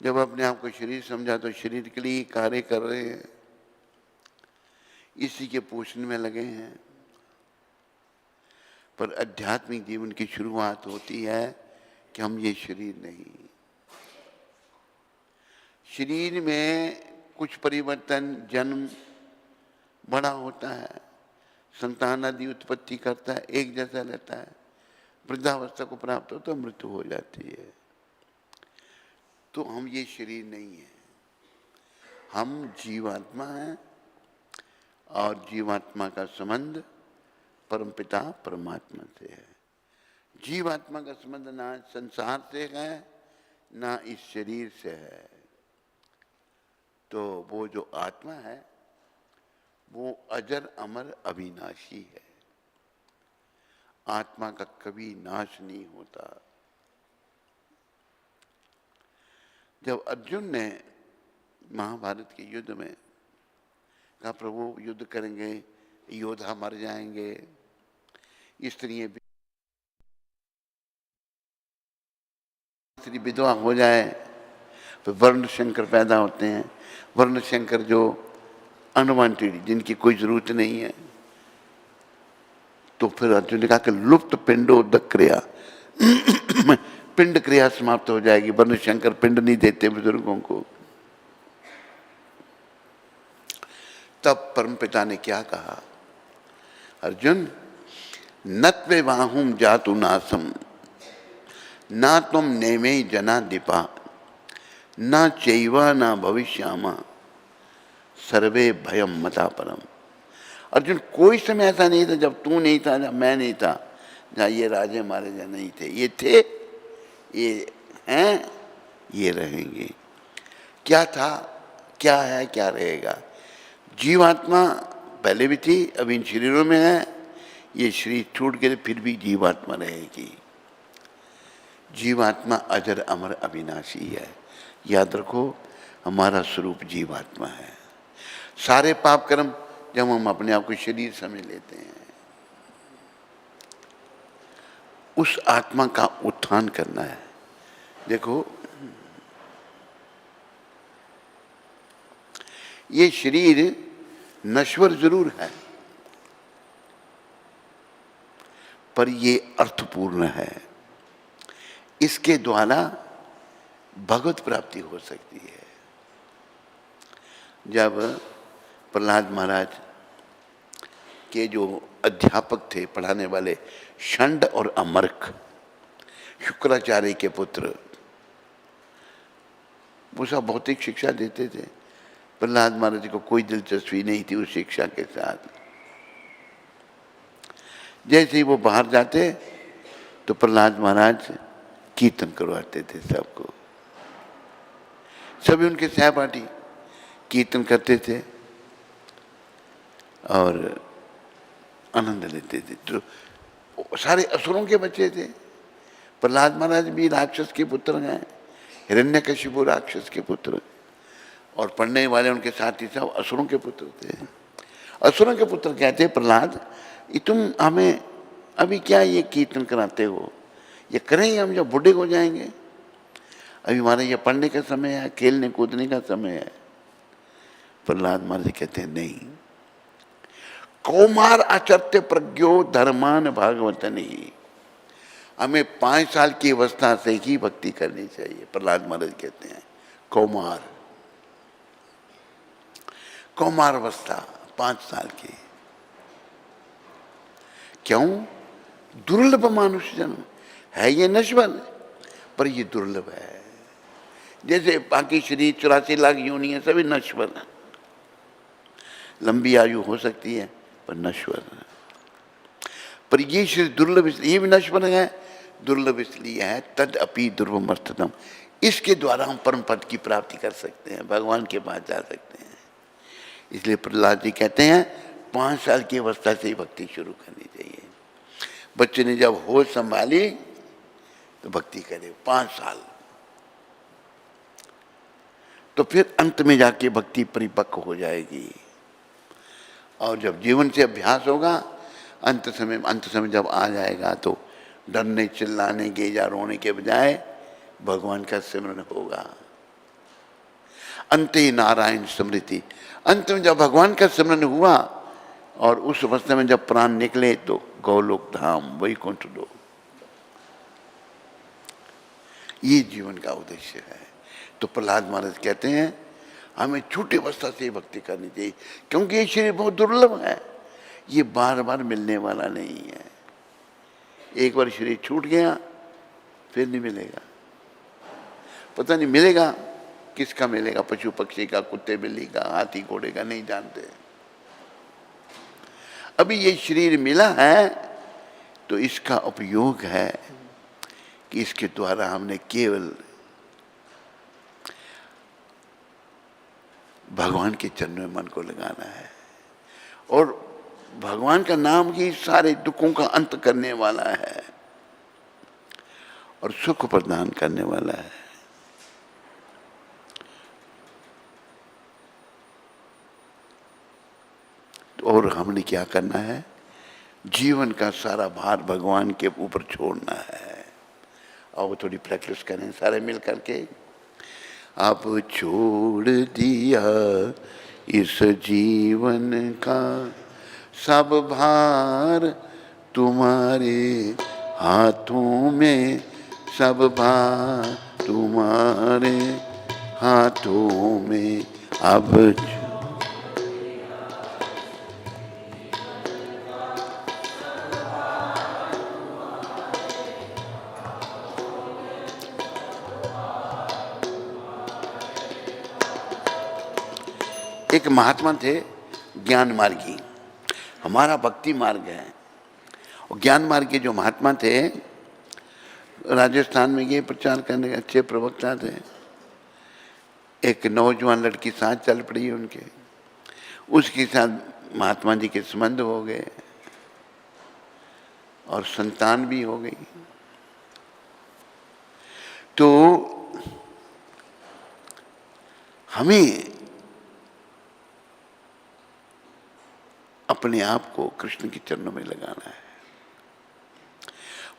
जब अपने आप को शरीर समझा तो शरीर के लिए कार्य कर रहे हैं, इसी के पोषण में लगे हैं। पर आध्यात्मिक जीवन की शुरुआत होती है कि हम ये शरीर नहीं, शरीर में कुछ परिवर्तन, जन्म बड़ा होता है, संतान आदि उत्पत्ति करता है, एक जैसा रहता है, वृद्धावस्था को प्राप्त हो तो मृत्यु हो जाती है। तो हम ये शरीर नहीं है, हम जीवात्मा हैं और जीवात्मा का संबंध परमपिता परमात्मा से है। जीवात्मा का संबंध ना संसार से है ना इस शरीर से है। तो वो जो आत्मा है वो अजर अमर अविनाशी है, आत्मा का कभी नाश नहीं होता। जब अर्जुन ने महाभारत के युद्ध में कहा प्रभु युद्ध करेंगे, योद्धा मर जाएंगे, स्त्रियां विधवा हो जाए, तो वर्ण शंकर पैदा होते हैं, वर्ण शंकर जो अनवांटेड, जिनकी कोई जरूरत नहीं है। तो फिर अर्जुन ने कहा कि लुप्त पिंडोदक क्रिया पिंड क्रिया समाप्त हो जाएगी, वर्ण शंकर पिंड नहीं देते बुजुर्गों को। तब परमपिता ने क्या कहा, अर्जुन नत्वे वाहुम जातु नासम ना तुम नेमे जना दीपा ना चैवा ना भविष्यामा सर्वे भयम मता परम। अर्जुन कोई समय ऐसा नहीं था जब तू नहीं था, जब मैं नहीं था, जहाँ ये राजे महाराजा नहीं थे, ये थे, ये हैं, ये रहेंगे। क्या था, क्या है, क्या रहेगा। जीवात्मा पहले भी थी, अब इन शरीरों में है, ये शरीर छूट के फिर भी जीवात्मा रहेगी। जीवात्मा अजर अमर अविनाशी है, याद रखो, हमारा स्वरूप जीवात्मा है। सारे पाप कर्म जब हम अपने आप को शरीर समझ लेते हैं, उस आत्मा का उत्थान करना है। देखो ये शरीर नश्वर जरूर है, पर ये अर्थपूर्ण है, इसके द्वारा भगवत प्राप्ति हो सकती है। जब प्रहलाद महाराज के जो अध्यापक थे, पढ़ाने वाले, षंड और अमर्क, शुक्राचार्य के पुत्र, वो सब भौतिक शिक्षा देते थे। प्रहलाद महाराज को कोई दिलचस्पी नहीं थी उस शिक्षा के साथ। जैसे ही वो बाहर जाते तो प्रहलाद महाराज कीर्तन करवाते थे सबको, सभी उनके सहपाठी कीर्तन करते थे और आनंद लेते थे। तो सारे असुरों के बच्चे थे। प्रहलाद महाराज भी राक्षस के पुत्र हैं, हिरण्यकशिपु राक्षस के पुत्र, और पढ़ने वाले उनके साथी सब असुरों के पुत्र थे। असुरों के पुत्र कहते प्रहलाद, ये तुम हमें अभी क्या ये कीर्तन कराते हो, ये करेंगे हम जब बूढ़े हो जाएंगे, अभी हमारा ये पढ़ने का समय है, खेलने कूदने का समय है। प्रहलाद महाराज कहते हैं नहीं, कौमार आचर्य प्रज्ञो धर्मान भागवत नहीं, हमें 5 साल की अवस्था से ही भक्ति करनी चाहिए। प्रहलाद महाराज कहते हैं कौमार, कौमार अवस्था 5 साल की। क्यों? दुर्लभ मानुष जन्म है, ये नश्वर, पर ये दुर्लभ है। जैसे बाकी शरीर 84 लाख योनि है, सभी नश्वर है, लंबी आयु हो सकती है पर नश्वर है। पर ये शरीर दुर्लभ इसलिए, ये भी नश्वर है, दुर्लभ इसलिए है, तद अपि दुर्लभमर्थतम, इसके द्वारा हम परम पद की प्राप्ति कर सकते हैं, भगवान के पास जा सकते हैं। इसलिए प्रहलाद जी कहते हैं 5 साल की अवस्था से ही भक्ति शुरू करनी चाहिए। बच्चे ने जब होश संभाली तो भक्ति करे 5 साल, तो फिर अंत में जाके भक्ति परिपक्व हो जाएगी। और जब जीवन से अभ्यास होगा, अंत समय जब आ जाएगा तो डरने चिल्लाने के या रोने के बजाय भगवान का सिमरन होगा। अंते नारायण स्मृति। अंत में जब भगवान का स्मरण हुआ और उस अवस्था में जब प्राण निकले तो गौलोक धाम वैकुंठ लोक, ये जीवन का उद्देश्य है। तो प्रहलाद महाराज कहते हैं हमें छोटी अवस्था से भक्ति करनी चाहिए, क्योंकि ये शरीर बहुत दुर्लभ है, ये बार बार मिलने वाला नहीं है। एक बार शरीर छूट गया फिर नहीं मिलेगा, पता नहीं मिलेगा किसका मिलेगा, पशु पक्षी का, कुत्ते बिल्ली का, हाथी घोड़े का, नहीं जानते। अभी ये शरीर मिला है तो इसका उपयोग है कि इसके द्वारा हमने केवल भगवान के चरणों में मन को लगाना है, और भगवान का नाम ही सारे दुखों का अंत करने वाला है और सुख प्रदान करने वाला है। और हमने क्या करना है, जीवन का सारा भार भगवान के ऊपर छोड़ना है। और थोड़ी प्रैक्टिस करें सारे मिल करके। अब छोड़ दिया इस जीवन का सब भार तुम्हारे हाथों में, सब भार तुम्हारे हाथों में। अब एक महात्मा थे ज्ञान मार्गी, हमारा भक्ति मार्ग है। और ज्ञान मार्ग के जो महात्मा थे राजस्थान में ये प्रचार करने के अच्छे प्रवक्ता थे। एक नौजवान लड़की साथ चल पड़ी उनके, उसके साथ महात्मा जी के संबंध हो गए और संतान भी हो गई। तो हमें अपने आप को कृष्ण के चरणों में लगाना है,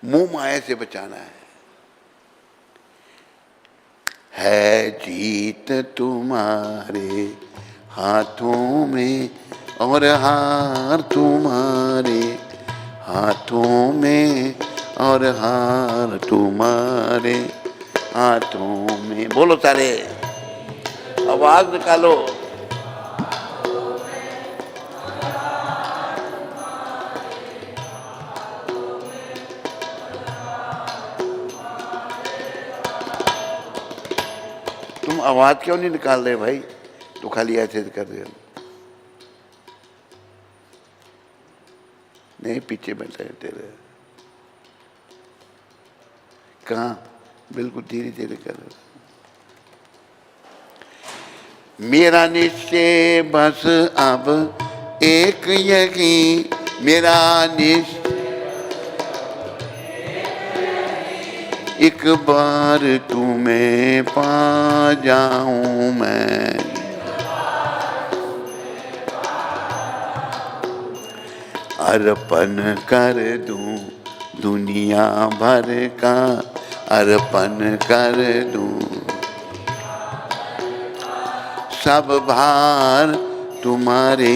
मोह माया से बचाना है जीत तुम्हारे हाथों में और हार तुम्हारे हाथों में और हार तुम्हारे हाथों में। बोलो सारे, आवाज निकालो। तुम आवाज क्यों नहीं निकाल रहे भाई, तो खाली ऐसे कर रहे हो। नहीं पीछे बैठे तेरे, कहाँ, बिल्कुल धीरे धीरे कर रहे हो। मेरा निश्चय बस अब एक यही, मेरा निश्चय एक बार तुम्हें पा जाऊं मैं। अर्पण कर दूं दुनिया भर का, अर्पण कर दूं सब भार तुम्हारे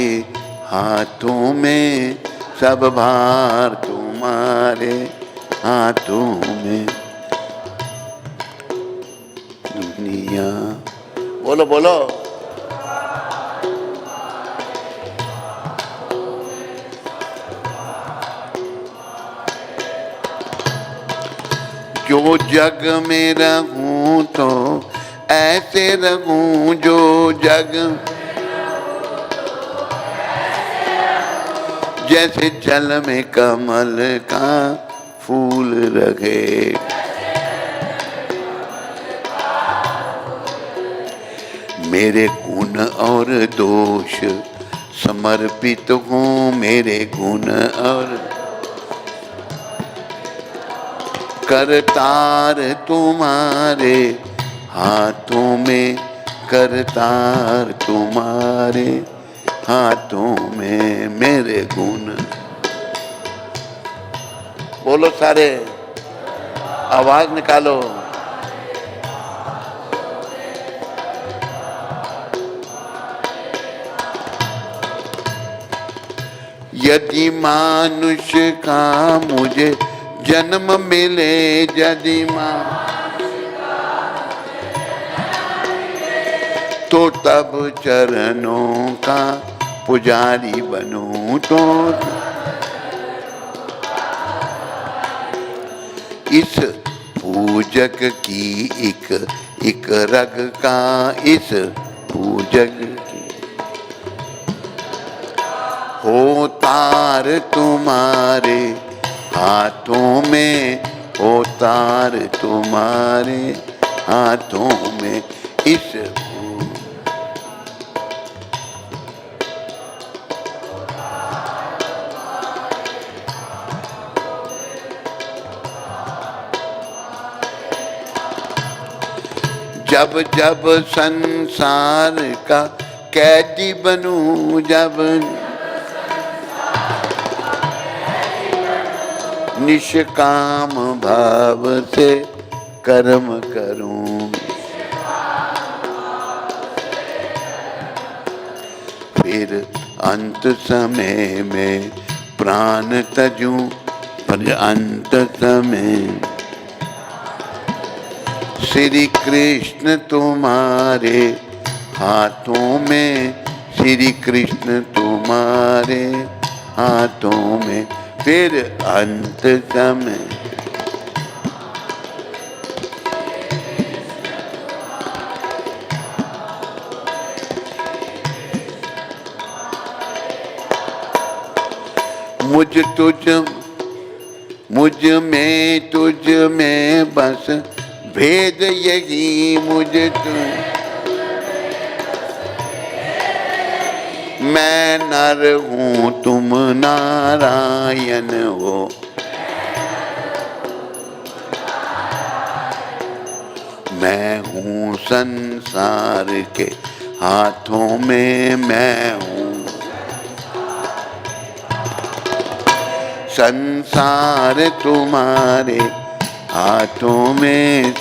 हाथों में, सब भार तुम्हारे हाथों में। दुनिया बोलो बोलो, जो जग में रहूं तो ऐसे रहूं, जो जग जैसे जल में कमल का फूल रहे। मेरे गुण और दोष समर्पित हूँ, मेरे गुण और करतार तुम्हारे हाथों में, करतार तुम्हारे हाथों में। मेरे गुण बोलो सारे, आवाज निकालो। यदि मानुष का मुझे जन्म मिले, यदि तो तब चरणों का पुजारी बनूं, तो इस पूजक की एक रग का, इस पूजक की हो तार तुम्हारे हाथों में, हो तार तुम्हारे हाथों में। इस जब जब संसार का कैदी बनूं, जब निष्काम भाव से कर्म करूं, फिर अंत समय में प्राण तजूं, पर अंत समय श्री कृष्ण तुम्हारे हाथों में, श्री कृष्ण तुम्हारे हाथों में, फिर अंत समय मुझ में तुझ में बस भेद यही, मुझे मैं नर हूँ तुम नारायण हो, मैं हूँ संसार के हाथों में, मैं हूँ संसार तुम्हारे हाथों में,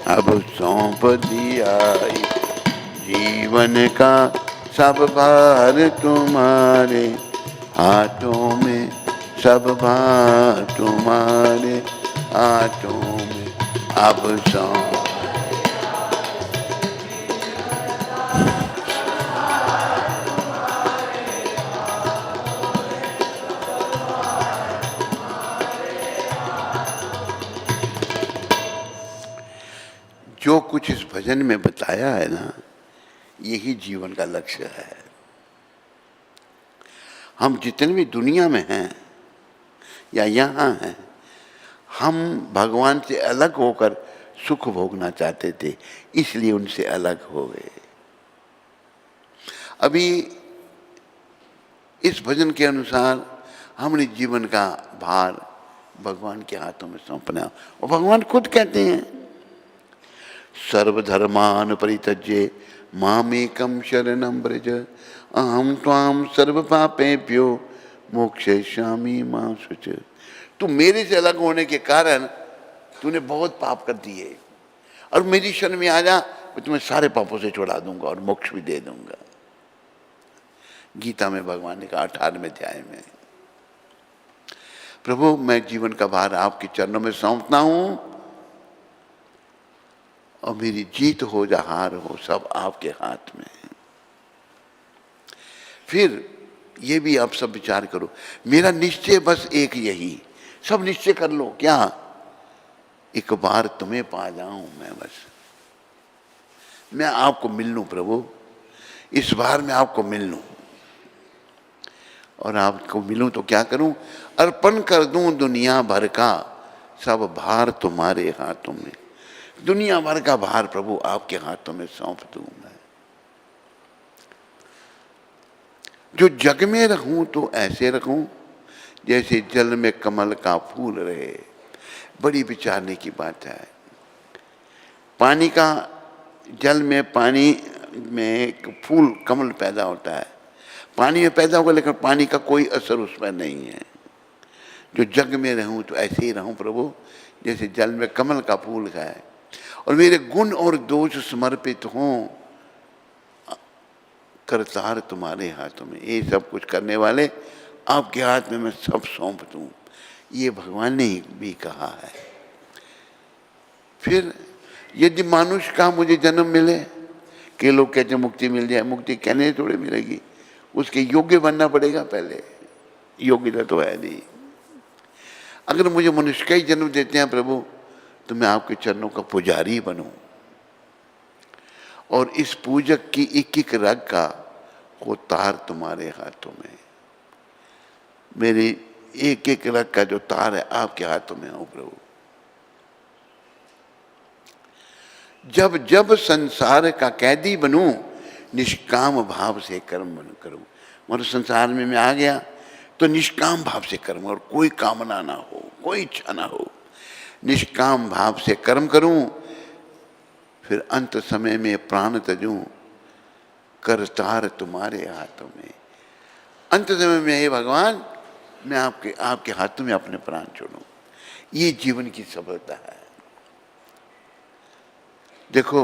अब सौंप दिया जीवन का सब भार तुम्हारे हाथों में, सब भार तुम्हारे हाथों में, अब सौंप। जो कुछ इस भजन में बताया है ना, यही जीवन का लक्ष्य है। हम जितने भी दुनिया में हैं या यहाँ हैं, हम भगवान से अलग होकर सुख भोगना चाहते थे, इसलिए उनसे अलग हो गए। अभी इस भजन के अनुसार हमने जीवन का भार भगवान के हाथों में सौंपना, और भगवान खुद कहते हैं सर्वधर्मान परित्यज्य मामेकं शरणं व्रज, अहम त्वां सर्व पापेभ्यो मोक्षयिष्यामि मा शुच। तू मेरे से अलग होने के कारण तूने बहुत पाप कर दिए, और मेरी शरण में आ जा, मैं तुम्हें सारे पापों से छुड़ा दूंगा और मोक्ष भी दे दूंगा। गीता में भगवान ने कहा 18वें अध्याय में, प्रभु मैं जीवन का भार आपके चरणों में सौंपता हूं, और मेरी जीत हो या हार हो सब आपके हाथ में है। फिर ये भी आप सब विचार करो, मेरा निश्चय बस एक यही, सब निश्चय कर लो, क्या? एक बार तुम्हें पा जाऊं मैं, बस मैं आपको मिल लूं प्रभु, इस बार मैं आपको मिल लूं, और आपको मिलूं तो क्या करूं? अर्पण कर दूं दुनिया भर का सब भार तुम्हारे हाथों में। दुनिया भर का भार प्रभु आपके हाथों में सौंप दूं मैं। जो जग में रहूं तो ऐसे रहूं जैसे जल में कमल का फूल रहे। बड़ी विचारने की बात है। पानी का, जल में पानी में एक फूल कमल पैदा होता है, पानी में पैदा होगा, लेकिन पानी का कोई असर उस पर नहीं है। जो जग में रहूं तो ऐसे ही रहूं प्रभु जैसे जल में कमल का फूल है, और मेरे गुण और दोष समर्पित हों करतार तुम्हारे हाथों में, ये सब कुछ करने वाले आपके हाथ में मैं सब सौंप दूं, ये भगवान ने भी कहा है। फिर यदि मानुष का मुझे जन्म मिले, कि लोग कहते हैं मुक्ति मिल जाए, मुक्ति कहने थोड़ी मिलेगी, उसके योग्य बनना पड़ेगा पहले, योग्यता तो है नहीं। अगर मुझे मनुष्य का ही जन्म देते हैं प्रभु, तो मैं आपके चरणों का पुजारी बनूं, और इस पूजक की एक एक रग का वो तार तुम्हारे हाथों में, मेरी एक एक रग का जो तार है आपके हाथों में हो प्रभु। जब जब संसार का कैदी बनूं, निष्काम भाव से कर्म करूं। मतलब संसार में मैं आ गया तो निष्काम भाव से कर्म, और कोई कामना ना हो, कोई इच्छा ना हो, निष्काम भाव से कर्म करूं। फिर अंत समय में प्राण तजूं, करतार तुम्हारे हाथों में। अंत समय में हे भगवान, मैं आपके हाथों में अपने प्राण छोड़ूं। ये जीवन की सफलता है। देखो,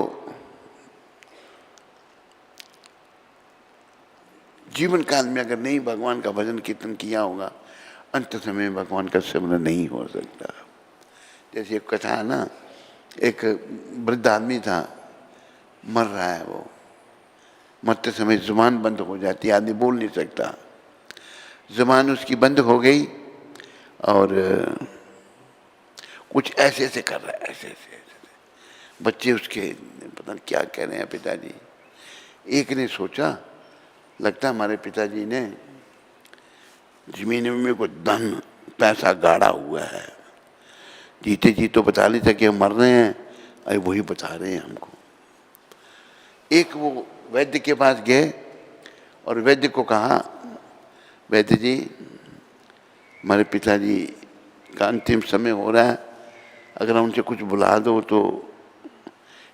जीवन काल में अगर नहीं भगवान का भजन कीर्तन किया होगा, अंत समय में भगवान का सिमरन नहीं हो सकता। जैसे एक कथा है ना, एक वृद्ध आदमी था, मर रहा है वो, मरते समय जुबान बंद हो जाती है, आदमी बोल नहीं सकता, जुबान उसकी बंद हो गई, और कुछ ऐसे ऐसे कर रहा है, ऐसे ऐसे। बच्चे उसके पता नहीं क्या कह रहे हैं, पिताजी। एक ने सोचा, लगता हमारे पिताजी ने जमीन में कुछ धन पैसा गाड़ा हुआ है, जीते जी तो बता नहीं सके मर रहे हैं, अरे वही बता रहे हैं हमको। एक वो वैद्य के पास गए और वैद्य को कहा, वैद्य जी हमारे पिताजी का अंतिम समय हो रहा है, अगर उनसे कुछ बुला दो तो।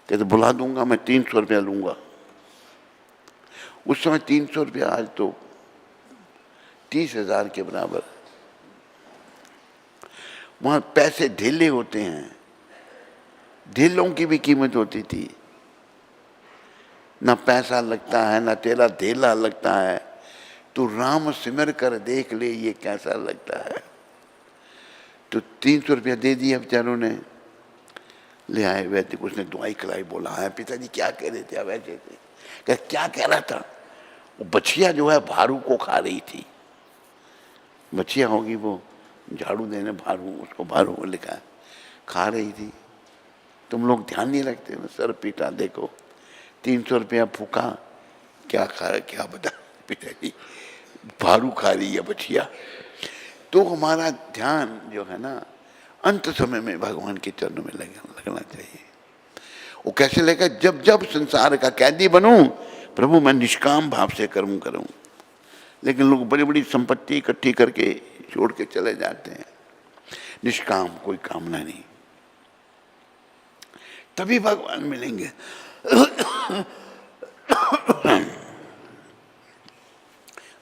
कहते बुला दूंगा, मैं 300 रुपया लूंगा। उस समय 300 रुपया आज तो 30,000 के बराबर। वहां पैसे ढेले होते हैं, ढेलों की भी कीमत होती थी। ना पैसा लगता है, ना तेरा ढेला लगता है, तू राम सिमर कर देख ले ये कैसा लगता है। तो 300 रुपया दे दिया बेचारों ने, ले आए वैद्य को, उसने दवाई खिलाई, बोला है पिताजी क्या कह रहे थे अब ऐसे थे। कह क्या कह रहा था, वो बछिया जो है भारू को खा रही थी। बछिया होगी वो झाड़ू देने, भारू, उसको भारू लिखा है, खा रही थी। तुम लोग ध्यान नहीं रखते ना, सर पीटा, देखो 300 रुपया फूका, क्या खा, क्या बता पिताजी, भारू खा रही है बछिया। तो हमारा ध्यान जो है ना, अंत समय में भगवान के चरणों में लगना चाहिए। वो कैसे लगेगा, जब जब संसार का कैदी बनूं, प्रभु मैं निष्काम भाव से कर्म करूं। लेकिन लोग बड़ी बड़ी संपत्ति इकट्ठी करके छोड़ के चले जाते हैं, निष्काम, कोई कामना नहीं, तभी भगवान मिलेंगे।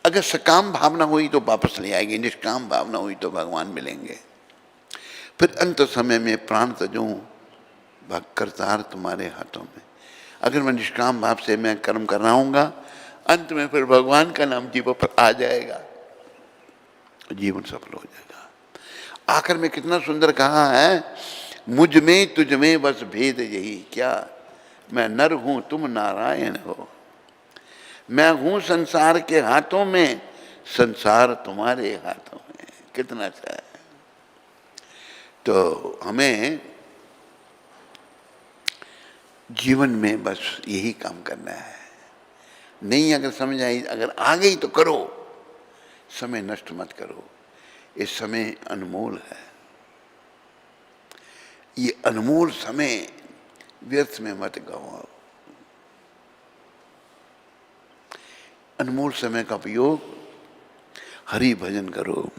अगर सकाम भावना हुई तो वापस ले आएगी, निष्काम भावना हुई तो भगवान मिलेंगे। फिर अंत समय में प्राण तजूं, करतार तुम्हारे हाथों में। अगर मैं निष्काम भाव से मैं कर्म कर रहा हूँगा, अंत में फिर भगवान का नाम जीवन पर आ जाएगा, जीवन सफल हो जाएगा। आखिर में कितना सुंदर कहा है, मुझ में तुझ में बस भेद यही क्या, मैं नर हूं तुम नारायण हो, मैं हूं संसार के हाथों में, संसार तुम्हारे हाथों में। कितना अच्छा है। तो हमें जीवन में बस यही काम करना है। नहीं अगर समझ आई, अगर आ गई तो करो, समय नष्ट मत करो। ये समय अनमोल है, ये अनमोल समय व्यर्थ में मत गवाओ। अनमोल समय का उपयोग हरि भजन करो।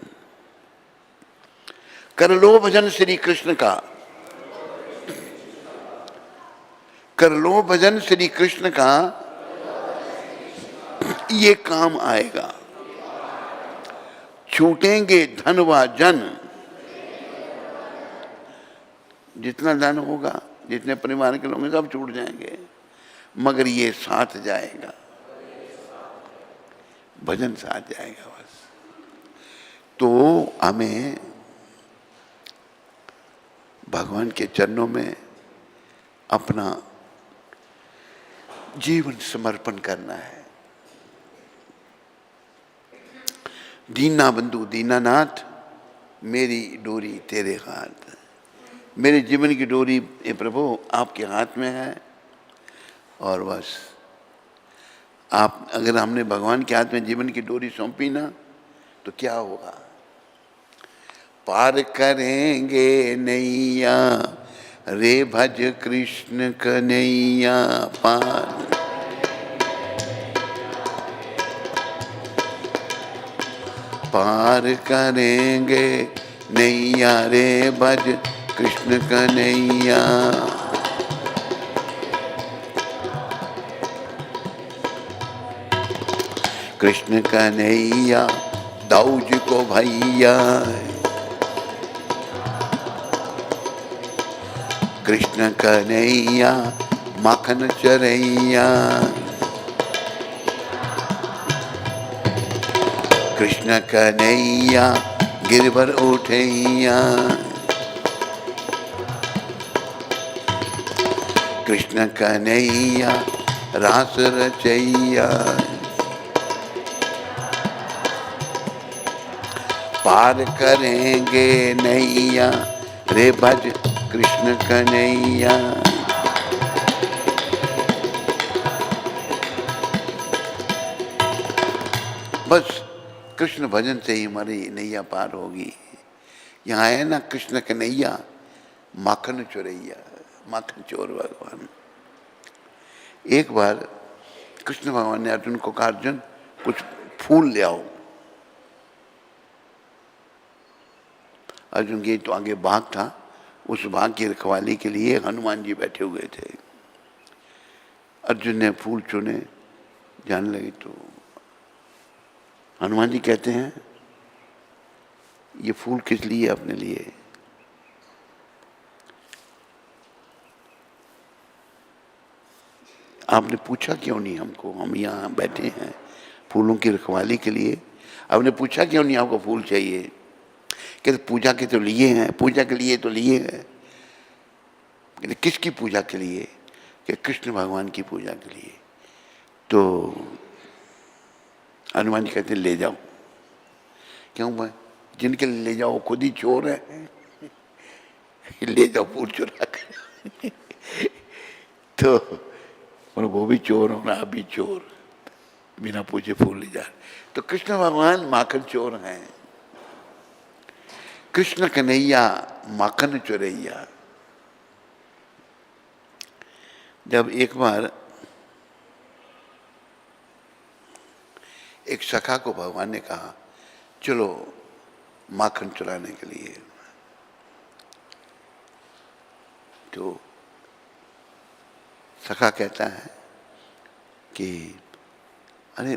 कर लो भजन श्री कृष्ण का, कर लो भजन श्री कृष्ण का, ये काम आएगा। छूटेंगे धन व जन, जितना धन होगा, जितने परिवार के लोग हैं सब छूट जाएंगे, मगर ये साथ जाएगा। भजन साथ जाएगा बस। तो हमें भगवान के चरणों में अपना जीवन समर्पण करना है। दीना बंधु दीनानाथ, मेरी डोरी तेरे हाथ, मेरे जीवन की डोरी ये प्रभु आपके हाथ में है। और बस आप, अगर हमने भगवान के हाथ में जीवन की डोरी सौंपी ना, तो क्या होगा? पार करेंगे नैया रे भज कृष्ण कन्हैया पार करेंगे नैया रे भज कृष्ण कन्हैया। कृष्ण कन्हैया दाऊज को भैया, कृष्ण कन्हैया माखन चरैया, कृष्ण कन्हैया गिरवर उठैया, कृष्ण कन्हैया रास रचैया। पार करेंगे नैया रे भज कृष्ण कन्हैया। बस कृष्ण भजन से ही हमारी नैया पार होगी। यहाँ है ना कृष्ण कन्हैया माखन चोरैया, माखन चोर भगवान। एक बार कृष्ण भगवान ने अर्जुन को कहा, अर्जुन कुछ फूल ले आओ। अर्जुन के तो आगे बाग था, उस बाग की रखवाली के लिए हनुमान जी बैठे हुए थे। अर्जुन ने फूल चुने, जाने लगे तो हनुमान जी कहते हैं, ये फूल किस लिए? अपने लिए। आपने पूछा क्यों नहीं हमको? हम यहाँ बैठे हैं फूलों की रखवाली के लिए, आपने पूछा क्यों नहीं आपको फूल चाहिए? कहते पूजा के तो लिए हैं, पूजा के लिए तो लिए हैं। कहते किसकी पूजा के लिए? कि कृष्ण भगवान की पूजा के लिए। तो हनुमान जी कहते ले जाओ। क्यों भाई? जिनके लिए ले जाओ खुद ही चोर है, ले जाओ फूल चुरा कर। तो वो भी चोर हो ना, अभी चोर, बिना पूछे फूल ले जा। तो कृष्ण भगवान माखन चोर हैं। कृष्ण कन्हैया माखन चोरैया। जब एक बार एक सखा को भगवान ने कहा चलो माखन चुराने के लिए, तो सखा कहता है कि अरे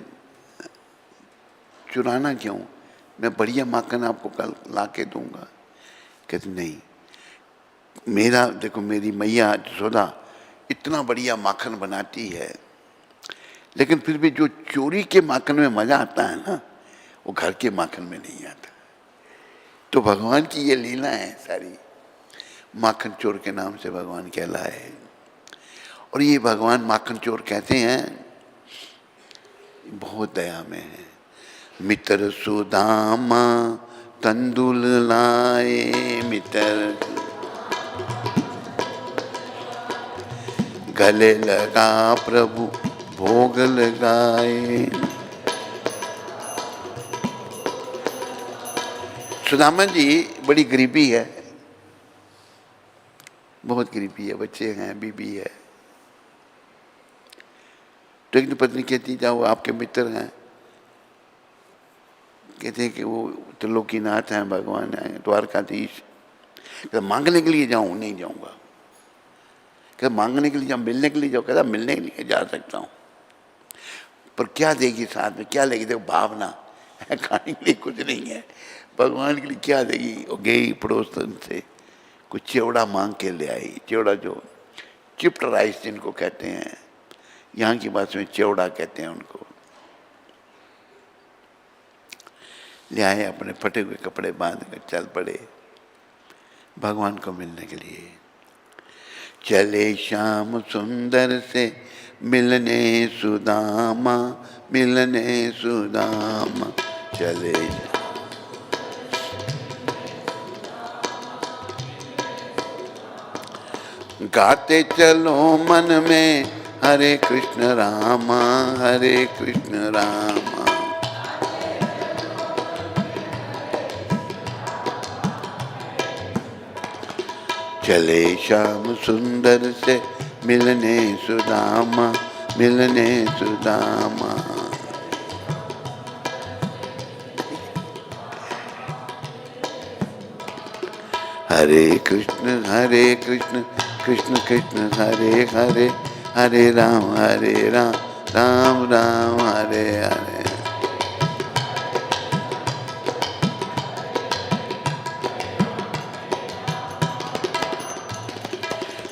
चुराना क्यों, मैं बढ़िया माखन आपको कल ला के दूंगा। कहते नहीं, मेरा देखो, मेरी मैया यशोदा इतना बढ़िया माखन बनाती है, लेकिन फिर भी जो चोरी के माखन में मजा आता है ना, वो घर के माखन में नहीं आता। तो भगवान की ये लीला है सारी, माखन चोर के नाम से भगवान कहलाए। और ये भगवान माखन चोर कहते हैं, बहुत दया में है। मित्र सुदामा तंदुल लाए, मित्र गले लगा प्रभु भोग लगाए। सुदामा जी बड़ी गरीबी है, बहुत गरीबी है, बच्चे हैं, बीबी है। तो एक पत्नी कहती जाओ, आपके मित्र हैं, कहते हैं कि वो त्रिलोकीनाथ हैं, भगवान हैं, द्वारकाधीश। कहते मांगने के लिए जाऊं? नहीं जाऊंगा। कहते मांगने के लिए जाओ, मिलने के लिए जाओ? कहता मिलने के लिए जा सकता हूँ, पर क्या देगी साथ में, क्या लेगी? देखो भावना है, खाने के लिए कुछ नहीं है, भगवान के लिए क्या देगी? वो गई पड़ोसन से कुछ चिवड़ा मांग के ले आई। चिवड़ा जो चिप्ड राइस जिनको कहते हैं, यहाँ की भाषा में चिवड़ा कहते हैं उनको। ले आए, अपने फटे हुए कपड़े बांध कर चल पड़े भगवान को मिलने के लिए। चले श्याम सुंदर से मिलने सुदामा, मिलने सुदामा, चले गाते चलो मन में हरे कृष्ण रामा, हरे कृष्ण रामा। चले श्याम सुंदर से मिलने सुदामा, मिलने सुदामा। हरे कृष्ण कृष्ण कृष्ण हरे हरे, हरे राम राम राम हरे हरे।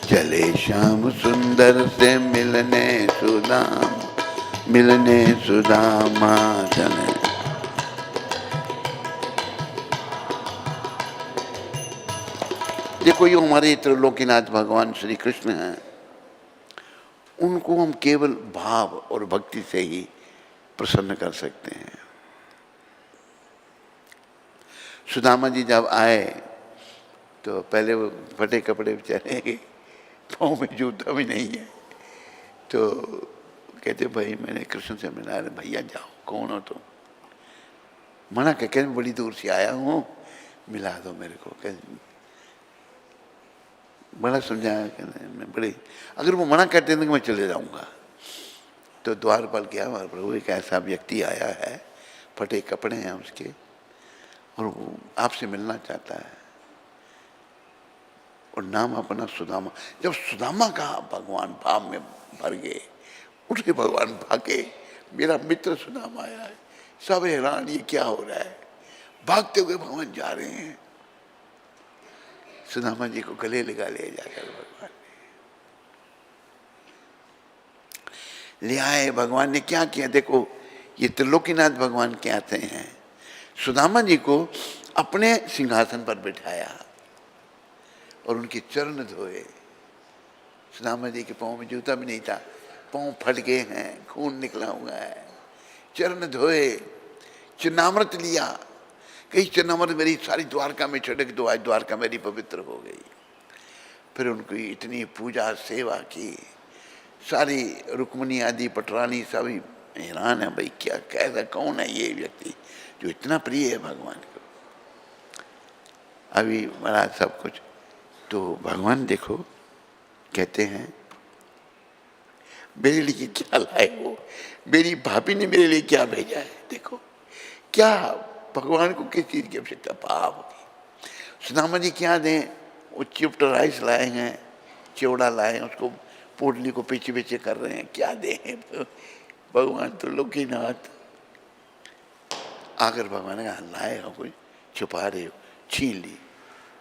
चले श्याम सुंदर से मिलने सुदामा, मिलने सुदामा। चले देखो, ये हमारे त्रिलोकीनाथ भगवान श्री कृष्ण हैं, उनको हम केवल भाव और भक्ति से ही प्रसन्न कर सकते हैं। सुदामा जी जब आए तो पहले वो फटे कपड़े चले गए, पाँव में जूता भी नहीं है, तो कहते भाई मैंने कृष्ण से मिला है। भैया जाओ, कौन हो तुम? मना कहते मैं बड़ी दूर से आया हूँ, मिला दो मेरे को। बड़ा समझाया, मैं बड़े, अगर वो मना करते हैं तो मैं चले जाऊंगा। तो द्वारपाल क्या, प्रभु एक ऐसा व्यक्ति आया है, फटे कपड़े हैं उसके, और वो आपसे मिलना चाहता है, और नाम अपना सुदामा। जब सुदामा का भगवान भाव में भर गए, उठे भगवान भागे, मेरा मित्र सुदामा आया है। सब हैरान, ये क्या हो रहा है? भागते हुए भगवान जा रहे हैं, सुदामा जी को गले लगा ले जाकर भगवान ले आए। भगवान ने क्या किया देखो, ये त्रिलोकीनाथ भगवान कहते हैं, सुदामा जी को अपने सिंहासन पर बिठाया और उनके चरण धोए। सुदामा जी के पाँव में जूता भी नहीं था, पाँव फट गए हैं, खून निकला हुआ है। चरण धोए, चिन्नामृत लिया, कई चिन्नामृत मेरी सारी द्वारका में छिड़क दो, आज द्वारका मेरी पवित्र हो गई। फिर उनकी इतनी पूजा सेवा की, सारी रुक्मणी आदि पटरानी सभी हैरान है, भाई क्या कैसा कौन है ये व्यक्ति जो इतना प्रिय है भगवान को। अभी बड़ा सब कुछ, तो भगवान देखो कहते हैं मेरे लिए क्या लाए हो, मेरी भाभी ने मेरे लिए क्या भेजा है। देखो क्या भगवान को किस चीज़ की आवश्यकता, पाप की। सुदामा जी क्या दें, वो चिप्ट राइस लाए हैं, चिवड़ा लाए हैं, उसको पोटली को पीछे पीछे कर रहे हैं, क्या दें भगवान तो लोकीनाथ। आकर भगवान का लाए हो, कोई छुपा रहे हो, छीन ली।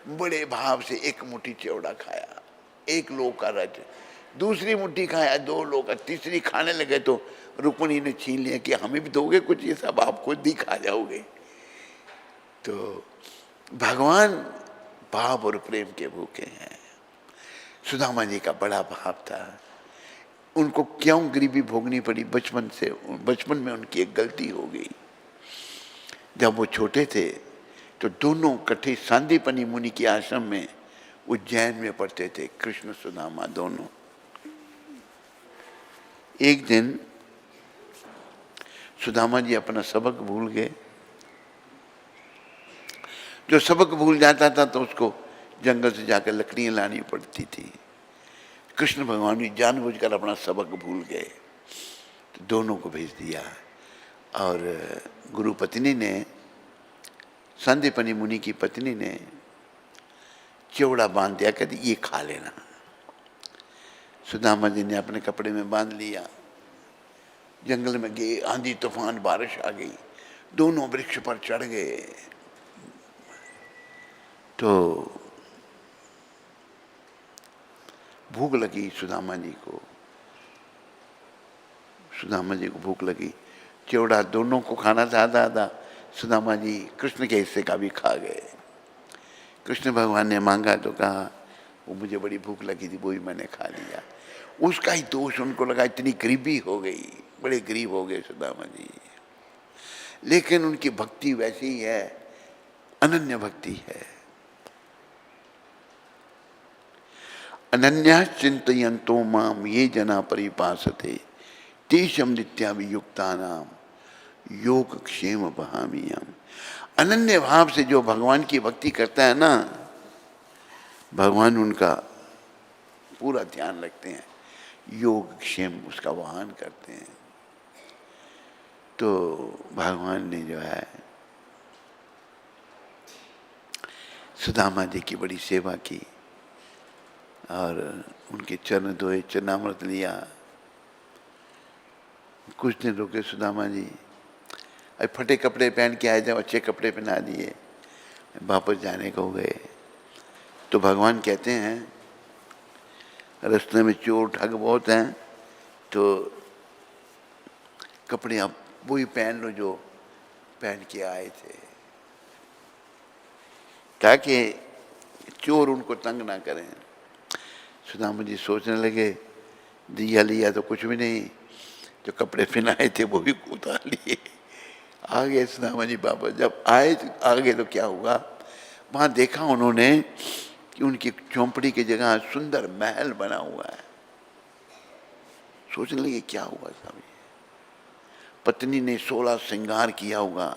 बड़े भाव से एक मुट्ठी चिवड़ा खाया, एक लोग का रज, दूसरी मुट्ठी खाया, दो लोग, तीसरी खाने लगे तो रुक्मणी ने छीन लिया कि हमें भी दोगे कुछ, ये सब आप खुद ही खा जाओगे। तो भगवान भाव और प्रेम के भूखे हैं। सुदामा जी का बड़ा भाव था, उनको क्यों गरीबी भोगनी पड़ी बचपन से, बचपन में उनकी एक गलती हो गई। जब वो छोटे थे तो दोनों इकट्ठे सांदीपनी मुनि के आश्रम में उज्जैन में पढ़ते थे, कृष्ण सुदामा दोनों। एक दिन सुदामा जी अपना सबक भूल गए। जो सबक भूल जाता था तो उसको जंगल से जाकर लकड़ियाँ लानी पड़ती थी। कृष्ण भगवान भी जानबूझकर अपना सबक भूल गए, तो दोनों को भेज दिया। और गुरु पत्नी ने, संदीपनी मुनि की पत्नी ने चिवड़ा बांध दिया, कहती ये खा लेना। सुदामा जी ने अपने कपड़े में बांध लिया, जंगल में गए, आंधी तूफान बारिश आ गई, दोनों वृक्ष पर चढ़ गए। तो भूख लगी सुदामा जी को, सुदामा जी को भूख लगी, चिवड़ा दोनों को खाना था आधा आधा, सुदामा जी कृष्ण के हिस्से का भी खा गए। कृष्ण भगवान ने मांगा तो कहा वो मुझे बड़ी भूख लगी थी, वो भी मैंने खा लिया। उसका ही दोष उनको लगा, इतनी गरीबी हो गई, बड़े गरीब हो गए सुदामा जी। लेकिन उनकी भक्ति वैसी ही है, अनन्य भक्ति है। अनन्या चिंतयन्तो माम ये जना परिपासते तेषम नित्याभियुक्तानाम योग क्षेम बहामियम। अनन्य भाव से जो भगवान की भक्ति करता है ना, भगवान उनका पूरा ध्यान रखते हैं, योग क्षेम उसका वाहन करते हैं। तो भगवान ने जो है सुदामा जी की बड़ी सेवा की और उनके चरण धोए, चरणामृत लिया। कुछ दिन रुके सुदामा जी, अब फटे कपड़े पहन के आए, जब अच्छे कपड़े पहना दिए, वापस जाने को गए तो भगवान कहते हैं रास्ते में चोर ठग बहुत हैं, तो कपड़े आप वही पहन लो जो पहन के आए थे, ताकि चोर उनको तंग ना करें। सुदामा जी सोचने लगे दिया लिया तो कुछ भी नहीं, जो कपड़े पहनाए थे वो भी उतार लिए। आ गए सुदामा जी वापस। जब आए आगे तो क्या हुआ, वहाँ देखा उन्होंने कि उनकी झोंपड़ी की जगह सुंदर महल बना हुआ है। सोचने लगे क्या हुआ साहब, पत्नी ने 16 श्रृंगार किया हुआ,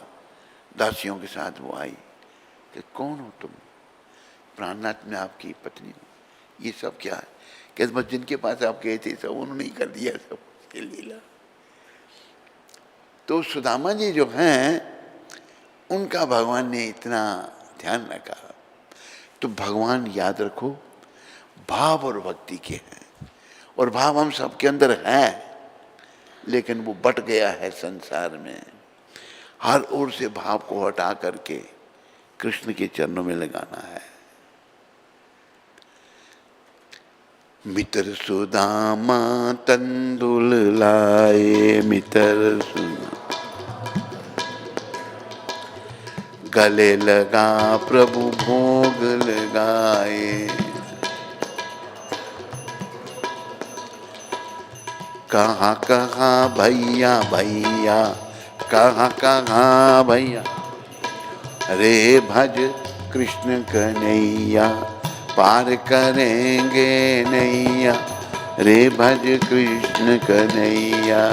दासियों के साथ वो आई कि कौन हो तुम, प्राणनाथ में आपकी पत्नी, ये सब क्या है? कहते बस जिनके पास आप गए थे सब उन्होंने ही कर दिया, सब उसके लीला। तो सुदामा जी जो हैं उनका भगवान ने इतना ध्यान रखा। तो भगवान याद रखो भाव और भक्ति के हैं, और भाव हम सबके अंदर है, लेकिन वो बट गया है संसार में। हर ओर से भाव को हटा करके कृष्ण के चरणों में लगाना है। मित्र सुदामा तंदुल लाए, मित्र सुदामा गले लगा प्रभु भोग लगाए। कहाँ कहाँ भैया भैया, कहाँ कहाँ भैया, रे भज कृष्ण कन्हैया, पार करेंगे नैया, रे भज कृष्ण कन्हैया।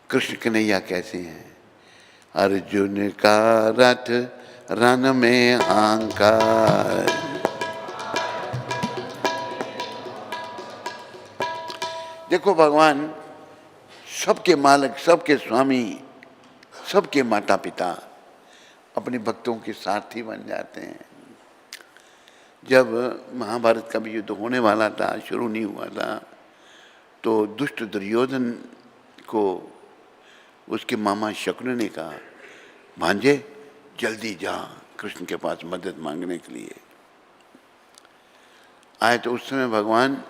कृष्ण कन्हैया कैसे हैं? अर्जुन का रथ रन में हांकार, देखो भगवान सबके मालिक, सबके स्वामी, सबके माता पिता, अपने भक्तों के सारथी बन जाते हैं। जब महाभारत का भी युद्ध होने वाला था, शुरू नहीं हुआ था, तो दुष्ट दुर्योधन को उसके मामा शकुनि ने कहा भांजे जल्दी जा कृष्ण के पास मदद मांगने के लिए। आए तो उस समय भगवान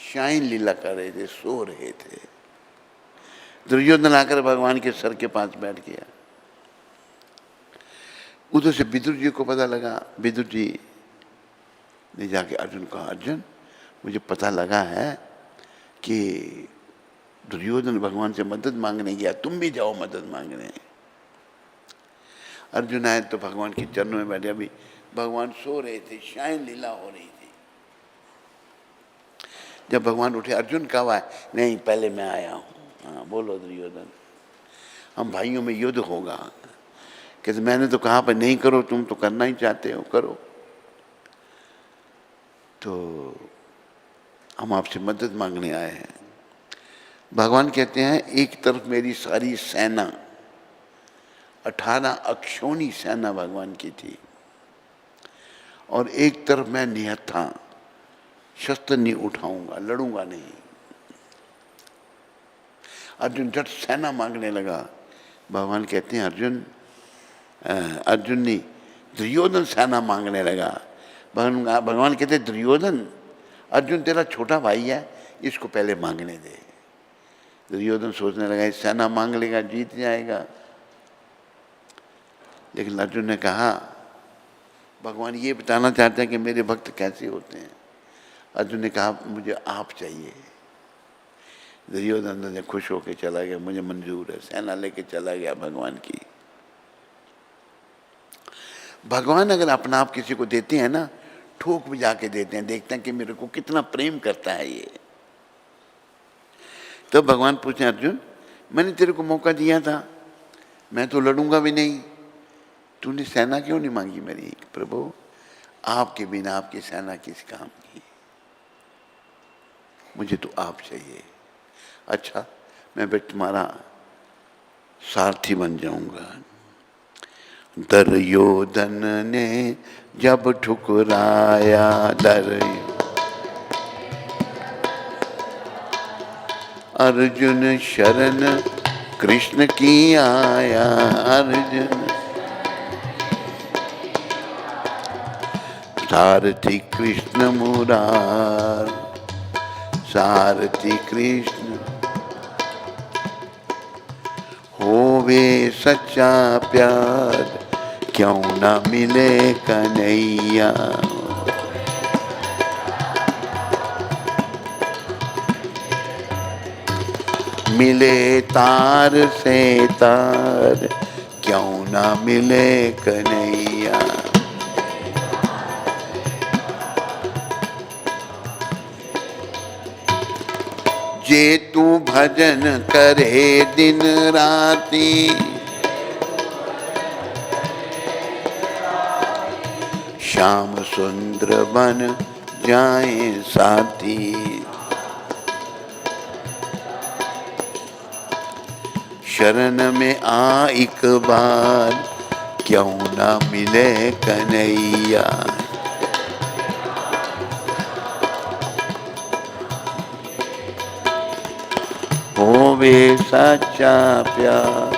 शाइन लीला कर रहे थे, सो रहे थे। दुर्योधन आकर भगवान के सर के पास बैठ गया। उधर से विदुर जी को पता लगा, विदुर जी ने जाके अर्जुन को कहा, अर्जुन मुझे पता लगा है कि दुर्योधन भगवान से मदद मांगने गया, तुम भी जाओ मदद मांगने। अर्जुन आए तो भगवान के चरणों में बैठे। अभी भगवान सो रहे थे, शाइन लीला हो रही थी। जब भगवान उठे, अर्जुन कब आए? नहीं पहले मैं आया हूँ। हाँ बोलो दुर्योधन, हम भाइयों में युद्ध होगा। कहते मैंने तो कहा पर नहीं करो, तुम तो करना ही चाहते हो, करो। तो हम आपसे मदद मांगने आए हैं। भगवान कहते हैं एक तरफ मेरी सारी सेना, 18 अक्षौणी सेना भगवान की थी, और एक तरफ मैं निहत था, शस्त्र नहीं उठाऊंगा, लड़ूंगा नहीं। अर्जुन झट सेना मांगने लगा। भगवान कहते हैं अर्जुन नहीं, दुर्योधन सेना मांगने लगा। भगवान कहते दुर्योधन अर्जुन तेरा छोटा भाई है, इसको पहले मांगने दे। दुर्योधन सोचने लगा इस सेना मांग लेगा, जीत जाएगा। लेकिन अर्जुन ने कहा भगवान ये बताना चाहते हैं कि मेरे भक्त कैसे होते हैं। अर्जुन ने कहा मुझे आप चाहिए। दुर्योधन ने खुश होकर चला गया, मुझे मंजूर है, सेना लेके चला गया भगवान की। भगवान अगर अपना आप किसी को देते हैं ना, ठोक भी जाके देते हैं, देखते हैं कि मेरे को कितना प्रेम करता है ये। तो भगवान पूछे अर्जुन मैंने तेरे को मौका दिया था, मैं तो लड़ूंगा भी नहीं, तूने सेना क्यों नहीं मांगी मेरी? प्रभु आपके बिना आपकी सेना किस काम की, मुझे तो आप चाहिए। अच्छा मैं भी तुम्हारा सारथी बन जाऊंगा। दुर्योधन ने जब ठुकराया, अर्जुन शरण कृष्ण की आया। अर्जुन सारथी कृष्ण मुरार, सारथी कृष्ण होवे सच्चा प्यार, क्यों न मिले कन्हैया। मिले तार से तार, क्यों न मिले कन्हैया। जे तू भजन करे दिन राती, श्याम सुंदर बन जाए साथी। शरण में आ एक बार, क्यों न मिले कन्हैया। होवे सच्चा प्यार,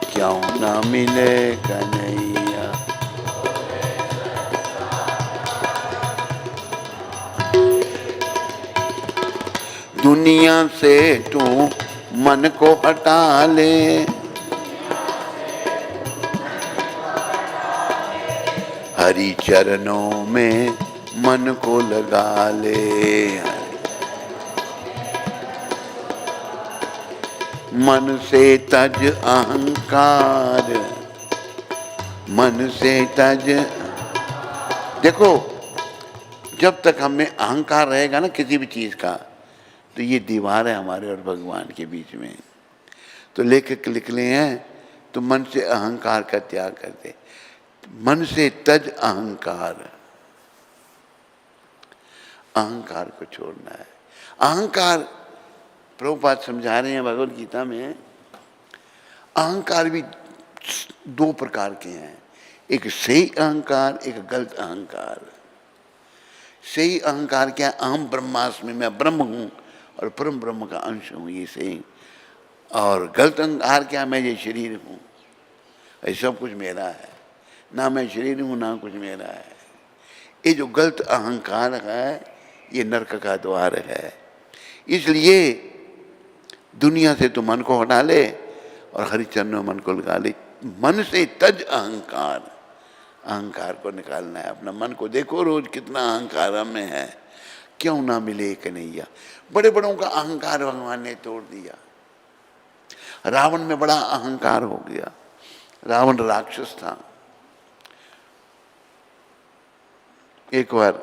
क्यों न मिले कन्हैया। दुनिया से तू मन को हटा ले, हरि चरणों में मन को लगा ले। मन से तज अहंकार, मन से तज। देखो जब तक हमें अहंकार रहेगा ना किसी भी चीज का, तो ये दीवार है हमारे और भगवान के बीच में। तो लेखक लिख ले हैं तो मन से अहंकार का त्याग कर दे। मन से तज अहंकार, अहंकार को छोड़ना है। अहंकार प्रभुपाद समझा रहे हैं भगवद गीता में, अहंकार भी दो प्रकार के हैं, एक सही अहंकार, एक गलत अहंकार। सही अहंकार क्या? अहम ब्रह्मास्मि, मैं ब्रह्म हूँ और परम ब्रह्म का अंश हूँ, ये सही। और गलत अहंकार क्या? मैं ये शरीर हूँ, ये सब कुछ मेरा है, ना मैं शरीर हूँ ना कुछ मेरा है। ये जो गलत अहंकार है ये नरक का द्वार है। इसलिए दुनिया से तो मन को हटा ले और हरिचरणों में मन को लगा ले। मन से तज अहंकार, अहंकार को निकालना है। अपना मन को देखो रोज कितना अहंकार हमें है, क्यों ना मिले कन्हैया। बड़े बड़ों का अहंकार भगवान ने तोड़ दिया। रावण में बड़ा अहंकार हो गया, रावण राक्षस था। एक बार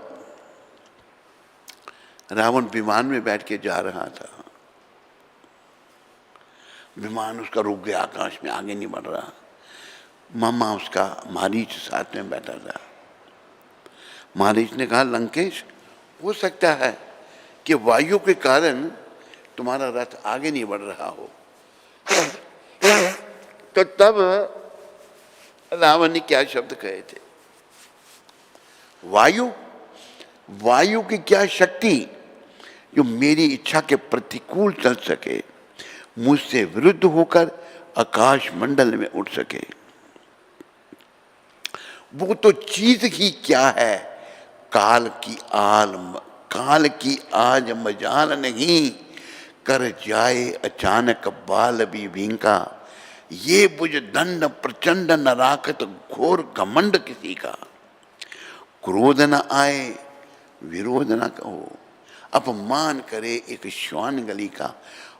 रावण विमान में बैठ के जा रहा था, विमान उसका रुक गया, आकाश में आगे नहीं बढ़ रहा। मामा उसका मारीच साथ में बैठा था। मारीच ने कहा लंकेश हो सकता है कि वायु के कारण तुम्हारा रथ आगे नहीं बढ़ रहा हो। तो तब रावण ने क्या शब्द कहे थे? वायु, वायु की क्या शक्ति जो मेरी इच्छा के प्रतिकूल चल सके, मुझसे विरुद्ध होकर आकाश मंडल में उड़ सके। वो तो चीज ही क्या है, काल की आल, काल की आज मजाल नहीं, कर जाए अचानक बाल भी भींका। ये बुझ दंड प्रचंड न राखत घोर घमंड किसी का। क्रोध न आए विरोध न कहो, अपमान करे एक श्वान गली का।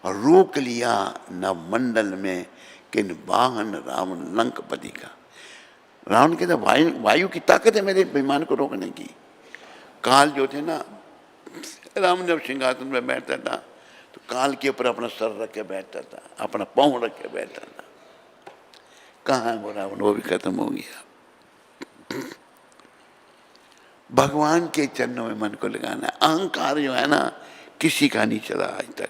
रोक लिया न मंडल में किन वाहन रावण लंकपति का। रावण कहता वायु की ताकत है मेरे विमान को रोकने की। काल जो थे ना, रावण जब सिंहासन में बैठता था तो काल के ऊपर अपना सर रख के बैठता था, अपना पाँव रख के बैठता था। कहाँ है वो रावण? वो भी खत्म हो गया। भगवान के चरणों में मन को लगाना है। अहंकार जो है ना, किसी का नहीं चला आज तक।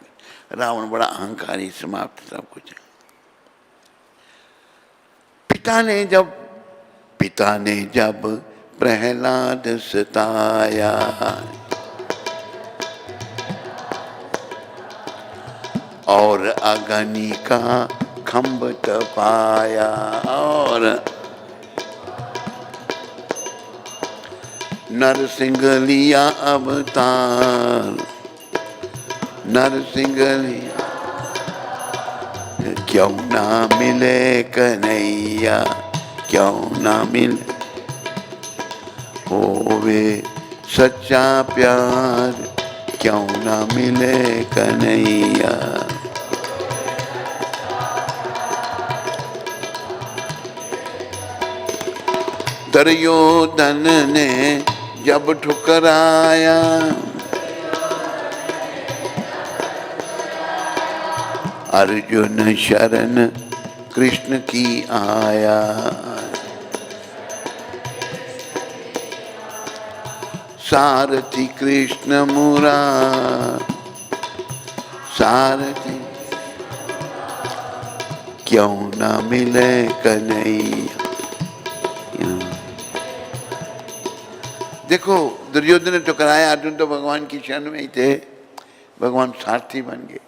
रावण बड़ा अहंकारी, समाप्त सब कुछ। पिता ने जब प्रहलाद सताया, और अग्नि का खंभ तपाया, और नरसिंह लिया अवतार। नरसिंह लिया क्यों ना मिले कन्हैया, क्यों ना मिले होवे सच्चा प्यार, क्यों ना मिले कन्हैया। दुर्योधन ने जब ठुकराया, अर्जुन शरण कृष्ण की आया। सारथी कृष्ण मुरार, सारथी क्यों ना मिले कन्हैया। देखो दुर्योधन ने टकराया, अर्जुन तो भगवान की शरण में ही थे, भगवान सारथी बन गए।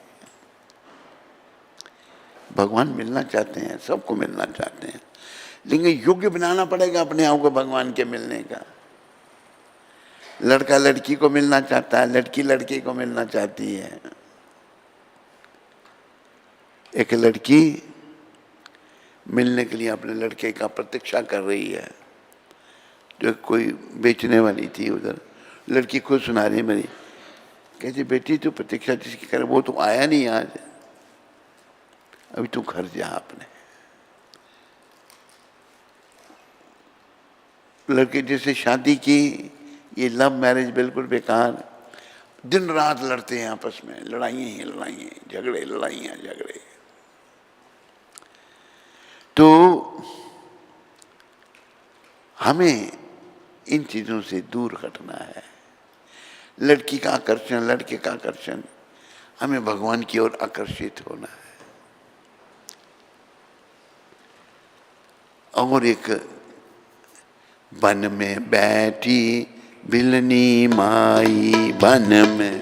भगवान मिलना चाहते हैं, सबको मिलना चाहते हैं, लेकिन योग्य बनाना पड़ेगा अपने आप को भगवान के मिलने का। लड़का लड़की को मिलना चाहता है, लड़की लड़के को मिलना चाहती है। एक लड़की मिलने के लिए अपने लड़के का प्रतीक्षा कर रही है। जो कोई बेचने वाली थी उधर, लड़की खुद सुना रही मेरी, कहती बेटी तू प्रतीक्षा जिसकी करे वो तो आया नहीं आज, अभी तू घर जा अपने। लड़के जैसे शादी की, ये लव मैरिज बिल्कुल बेकार। दिन रात लड़ते हैं आपस में, लड़ाइयाँ ही लड़ाइयाँ, झगड़े लड़ाइयाँ झगड़े। तो हमें इन चीजों से दूर हटना है। लड़की का आकर्षण, लड़के का आकर्षण, हमें भगवान की ओर आकर्षित होना है। और एक वन में बैठी बिलनी माई, वन में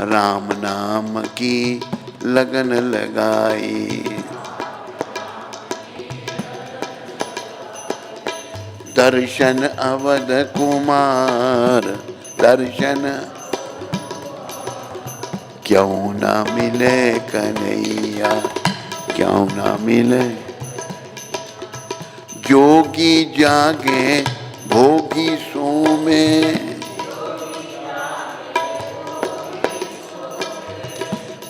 राम नाम की लगन लगाई। दर्शन अवध कुमार, दर्शन क्यों ना मिले कन्हैया, क्यों ना मिले। जोगी जागे भोगी सो में,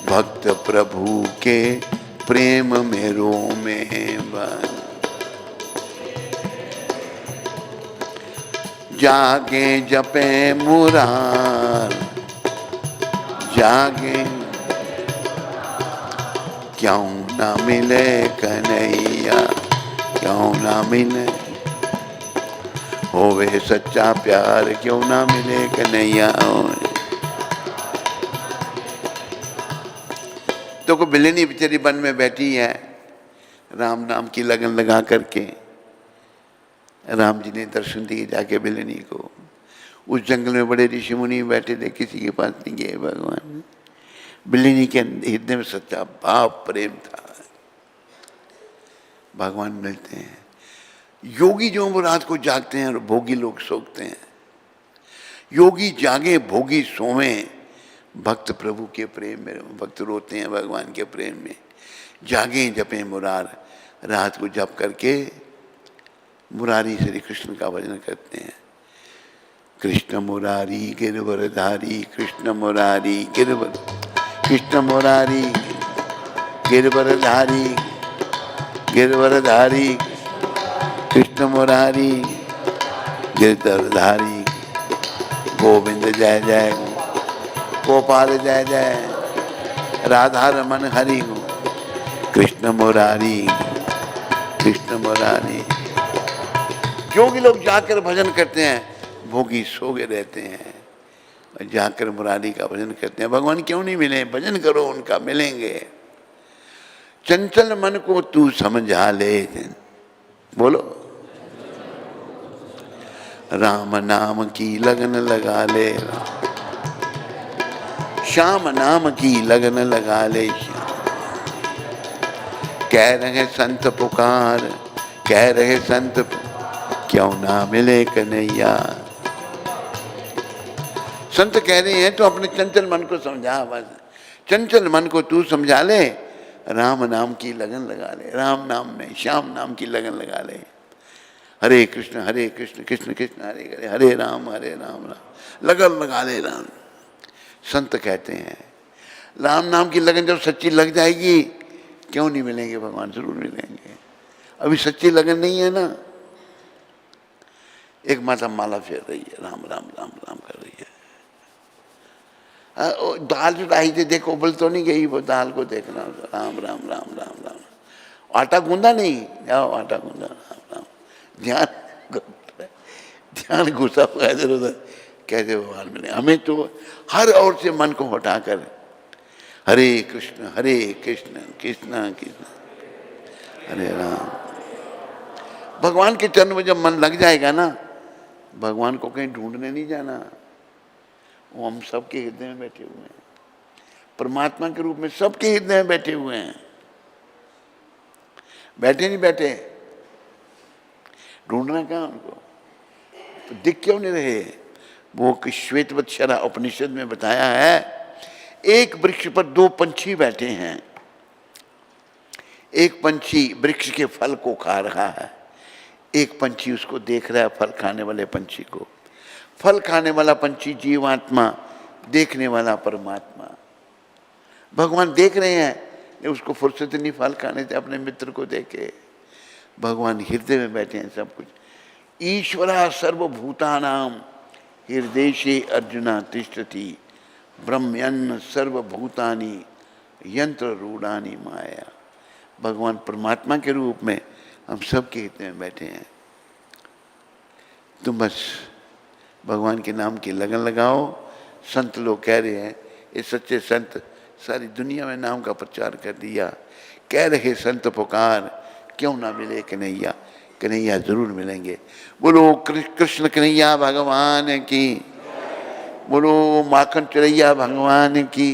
भक्त प्रभु के प्रेम में रोमे बन। जागे जपे मुरार, जागे क्यों ना मिले कन्हैया, क्यों ना मिले होवे सच्चा प्यार, क्यों ना मिले कन्हैया। तो को बिलेनी बेचारी वन में बैठी है, राम नाम की लगन लगा करके। राम जी ने दर्शन दिए जाके बिलेनी को। उस जंगल में बड़े ऋषि मुनि बैठे थे, किसी के पास नहीं गए भगवान। बिलेनी के हृदय में सच्चा भाव प्रेम था। भगवान मिलते हैं। योगी जो वो रात को जागते हैं और भोगी लोग सोते हैं। योगी जागे भोगी सोवें, भक्त प्रभु के प्रेम में, भक्त रोते हैं भगवान के प्रेम में। जागे जपे मुरार, रात को जप करके मुरारी श्री कृष्ण का भजन करते हैं। कृष्ण मुरारी गिरवरधारी, कृष्ण मुरारी गिरवर, कृष्ण मुरारी गिरवरधारी, गिरवरधारी कृष्ण मुरारी गिरधरधारी। गोविंद जय जय, गोपाल जय जय, राधा रमन हरि गो, कृष्ण मुरारी कृष्ण मुरारी। योगी लोग जाकर भजन करते हैं, भोगी सोगे रहते हैं और जाकर मुरारी का भजन करते हैं। भगवान क्यों नहीं मिले? भजन करो उनका, मिलेंगे। चंचल मन को तू समझा ले, बोलो राम नाम की लगन लगा ले, श्याम नाम की लगन लगा ले। कह रहे संत पुकार, कह रहे संत क्यों ना मिले कन्हैया। संत कह रहे हैं तो अपने चंचल मन को समझा, बस चंचल मन को तू समझा ले, राम नाम की लगन लगा ले। राम नाम में, श्याम नाम की लगन लगा ले। हरे कृष्ण कृष्ण कृष्ण हरे हरे, हरे राम राम लगन लगा ले राम। संत कहते हैं राम नाम की लगन जब सच्ची लग जाएगी, क्यों नहीं मिलेंगे भगवान? जरूर मिलेंगे। अभी सच्ची लगन नहीं है ना। एक माता माला फेर रही है, राम राम राम राम कर रही है। दाल चढ़ाई थी, देखो उबल तो नहीं गई, वो दाल को देखना, राम राम राम राम राम। आटा गूंदा नहीं, जाओ आटा गूंदा, राम राम। ध्यान घुसा हुआ इधर उधर, कैसे भगवान मिले? हमें तो हर ओर से मन को हटाकर हरे कृष्ण कृष्ण कृष्ण हरे राम। भगवान के चरण में जब मन लग जाएगा ना, भगवान को कहीं ढूंढने नहीं जाना, वो हम सबके हृदय में बैठे हुए हैं। परमात्मा के रूप में सबके हृदय में बैठे हुए हैं। बैठे नहीं बैठे, ढूंढना कहाँ उनको? तो दिख क्यों नहीं रहे? वो श्वेतवत्सरा उपनिषद में बताया है, एक वृक्ष पर दो पंछी बैठे हैं। एक पंछी वृक्ष के फल को खा रहा है, एक पंछी उसको देख रहा है, फल खाने वाले पंछी को। फल खाने वाला पंछी जीवात्मा, देखने वाला परमात्मा। भगवान देख रहे हैं, उसको फुर्सत नहीं फल खाने से, अपने मित्र को देखे। भगवान हृदय में बैठे हैं सब कुछ। ईश्वरा सर्वभूतानां हृदयेशे अर्जुना तिष्ठति, ब्रह्मण्य सर्वभूतानि यंत्र रूढ़ानि माया। भगवान परमात्मा के रूप में हम सब के हृदय में बैठे हैं। तुम बस भगवान के नाम की लगन लगाओ। संत लोग कह रहे हैं, ये सच्चे संत सारी दुनिया में नाम का प्रचार कर दिया। कह रहे संत पुकार, क्यों ना मिले कन्हैया। कन्हैया जरूर मिलेंगे। बोलो कृष्ण कन्हैया भगवान की, बोलो माखन चरैया भगवान की,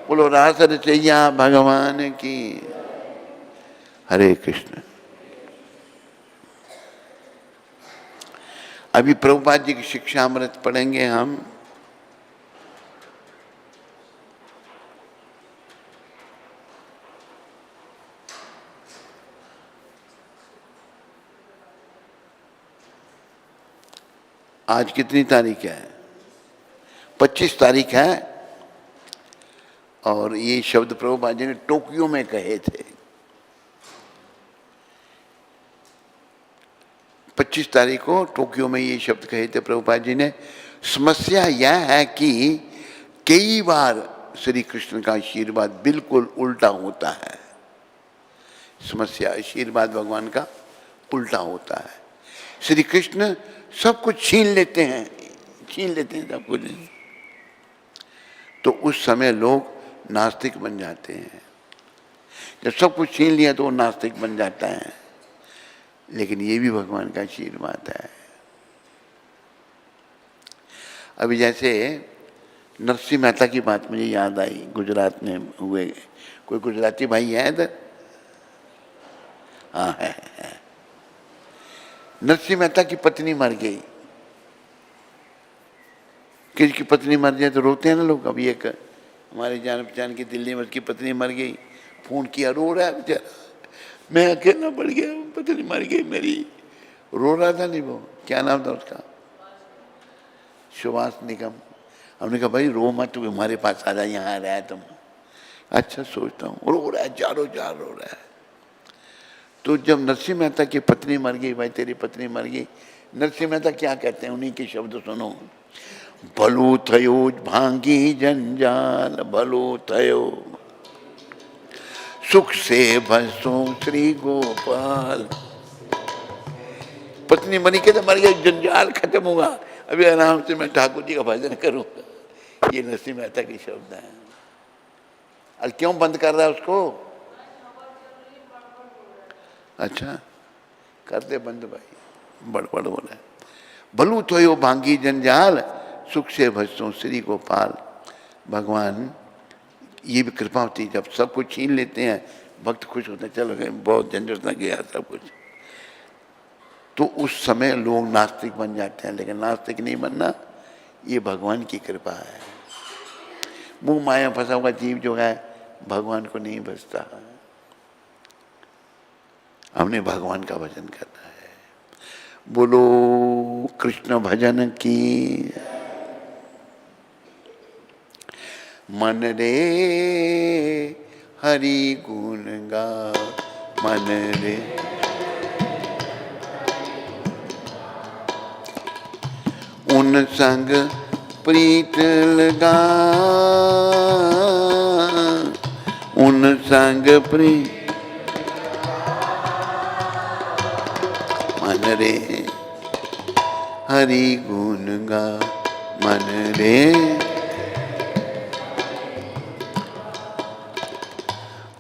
बोलो रास रचैया भगवान की। हरे कृष्ण। अभी प्रभुपाद जी की शिक्षामृत पढ़ेंगे हम। आज कितनी तारीख है? 25 तारीख है। और ये शब्द प्रभुपाद जी ने टोक्यो में कहे थे। 25 तारीख को टोक्यो में ये शब्द कहे थे प्रभुपाद जी ने। समस्या यह है कि कई बार श्री कृष्ण का आशीर्वाद बिल्कुल उल्टा होता है। समस्या, आशीर्वाद भगवान का उल्टा होता है। श्री कृष्ण सब कुछ छीन लेते हैं सब कुछ। तो उस समय लोग नास्तिक बन जाते हैं। जब सब कुछ छीन लिया तो वो नास्तिक बन जाता है। लेकिन ये भी भगवान का आशीर्वाद है। अभी जैसे नरसिंह मेहता की बात मुझे याद आई, गुजरात में हुए। कोई गुजराती भाई है इधर? हाँ है। नरसिंह मेहता की पत्नी मर गई। किसी की पत्नी मर जाए तो रोते हैं ना लोग। अभी एक हमारे जान पहचान की दिल्ली में उसकी पत्नी मर गई, फोन किया, रो रहा है बेचारा, मैं अकेला पड़ गया, पत्नी मर गई मेरी। रो रहा था। नहीं वो क्या नाम था उसका, सुभाष निगम। हमने कहा भाई रो मत, तू हमारे पास आ जा, यहाँ रहा है तुम। अच्छा सोचता हूँ, रो रहा है, जारो जार रो रहा है। तो जब नरसिंह मेहता की पत्नी मर गई, भाई तेरी पत्नी मर गई, नरसिंह मेहता क्या कहते हैं, उन्हीं के शब्द सुनो। भलो थयो भांगी जंजाल, भलो थयो सुख से भसो श्री गोपाल। पत्नी मरी के तो मर गई, जंजाल खत्म हुआ, अभी आराम से मैं ठाकुर जी का भजन करूंगा। ये नरसिंह मेहता के शब्द हैं। और क्यों बंद कर रहा है उसको? अच्छा कर दे बंद भाई, बड़बड़ हो रहा है। भलू थयो भांगी जंजाल, सुख से भसो श्री गोपाल। भगवान ये भी कृपा होती है, जब सब कुछ छीन लेते हैं भक्त खुश होते हैं, चलो गए, बहुत झंझट ना गया सब कुछ। तो उस समय लोग नास्तिक बन जाते हैं, लेकिन नास्तिक नहीं बनना, ये भगवान की कृपा है। मुंह माया फंसा हुआ जीव जो है भगवान को नहीं बचता। हमने भगवान का भजन करना है। बोलो कृष्ण भजन की। मन रे हरि गुण गा, मन रे उन संग प्रीत लगा, उन संग प्रीत। मन रे हरि गुण गा, मन रे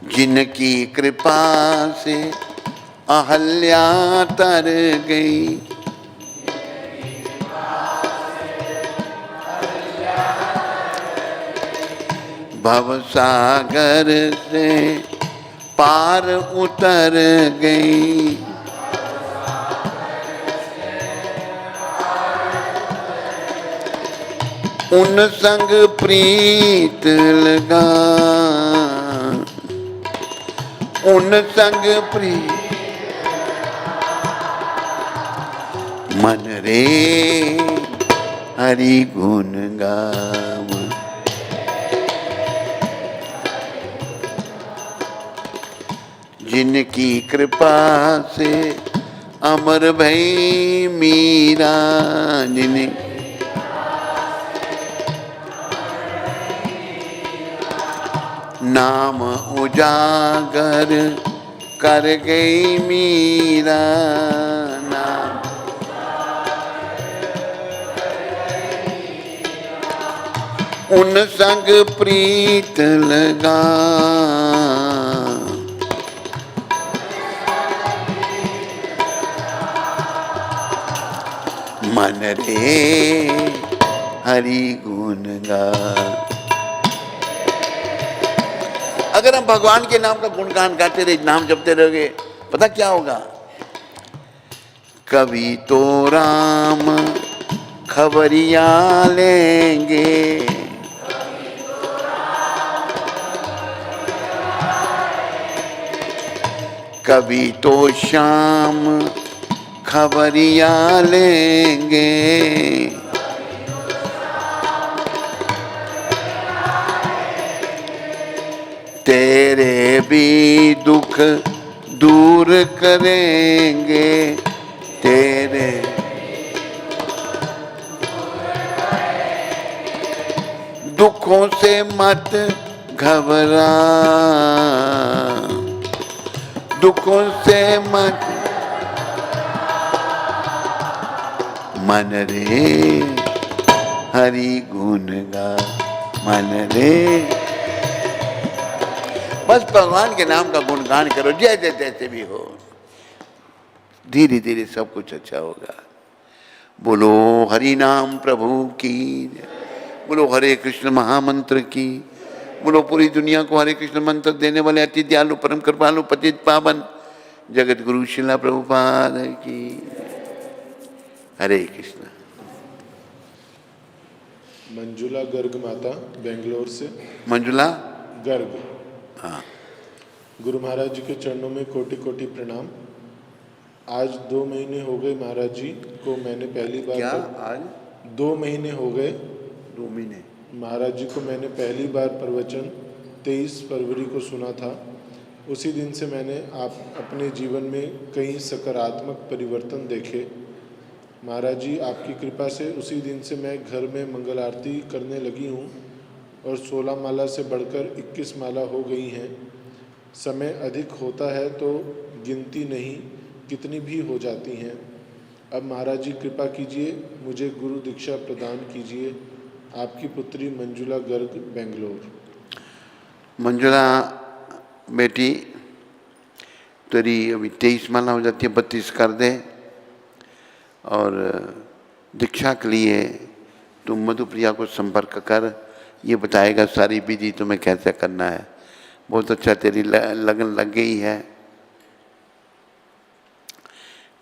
जिनकी कृपा से अहल्या तर गई, भवसागर से पार उतर गई। उन संग प्रीत लगा, उन संग प्रीत। मन रे हरि गुण गाव, जिनकी कृपा से अमर भई मीरा, जिन्हें नाम उजागर कर गई मीरा, नाम उन संग प्रीत लगा। मन रे हरि गुण गा। अगर हम भगवान के नाम का गुणगान गाते रहे, नाम जपते रहोगे, पता क्या होगा? कभी तो राम खबरिया लेंगे, कभी तो श्याम खबरिया लेंगे, तेरे भी दुख दूर करेंगे, तेरे दुखों से मत घबरा, दुखों से मत। मन रे हरि गुण गा, मन रे। बस भगवान के नाम का गुणगान करो, जैसे जैसे भी हो, धीरे धीरे सब कुछ अच्छा होगा। बोलो हरि नाम प्रभु की, बोलो हरे कृष्ण महामंत्र की, बोलो पूरी दुनिया को हरे कृष्ण मंत्र देने वाले अति दयालु परम कृपालु पतित पावन जगत गुरु श्रील प्रभुपाद की। हरे कृष्ण। मंजुला गर्ग माता बेंगलोर से। मंजुला गर्ग। हाँ। गुरु महाराज जी के चरणों में कोटि कोटि प्रणाम। आज 2 महीने हो गए महाराज जी को मैंने पहली बार क्या आज 2 महीने हो गए 2 महीने महाराज जी को मैंने पहली बार प्रवचन 23 फरवरी को सुना था। उसी दिन से मैंने आप अपने जीवन में कई सकारात्मक परिवर्तन देखे। महाराज जी आपकी कृपा से उसी दिन से मैं घर में मंगल आरती करने लगी हूँ और 16 माला से बढ़कर 21 माला हो गई हैं। समय अधिक होता है तो गिनती नहीं कितनी भी हो जाती हैं। अब महाराज जी कृपा कीजिए, मुझे गुरु दीक्षा प्रदान कीजिए। आपकी पुत्री मंजुला गर्ग, बेंगलोर। मंजुला बेटी, तेरी अभी 23 माला हो जाती है, 32 कर दे। और दीक्षा के लिए तुम मधुप्रिया को संपर्क कर, ये बताएगा सारी विधि तुम्हें कैसे करना है। बहुत अच्छा, तेरी लगन लग गई है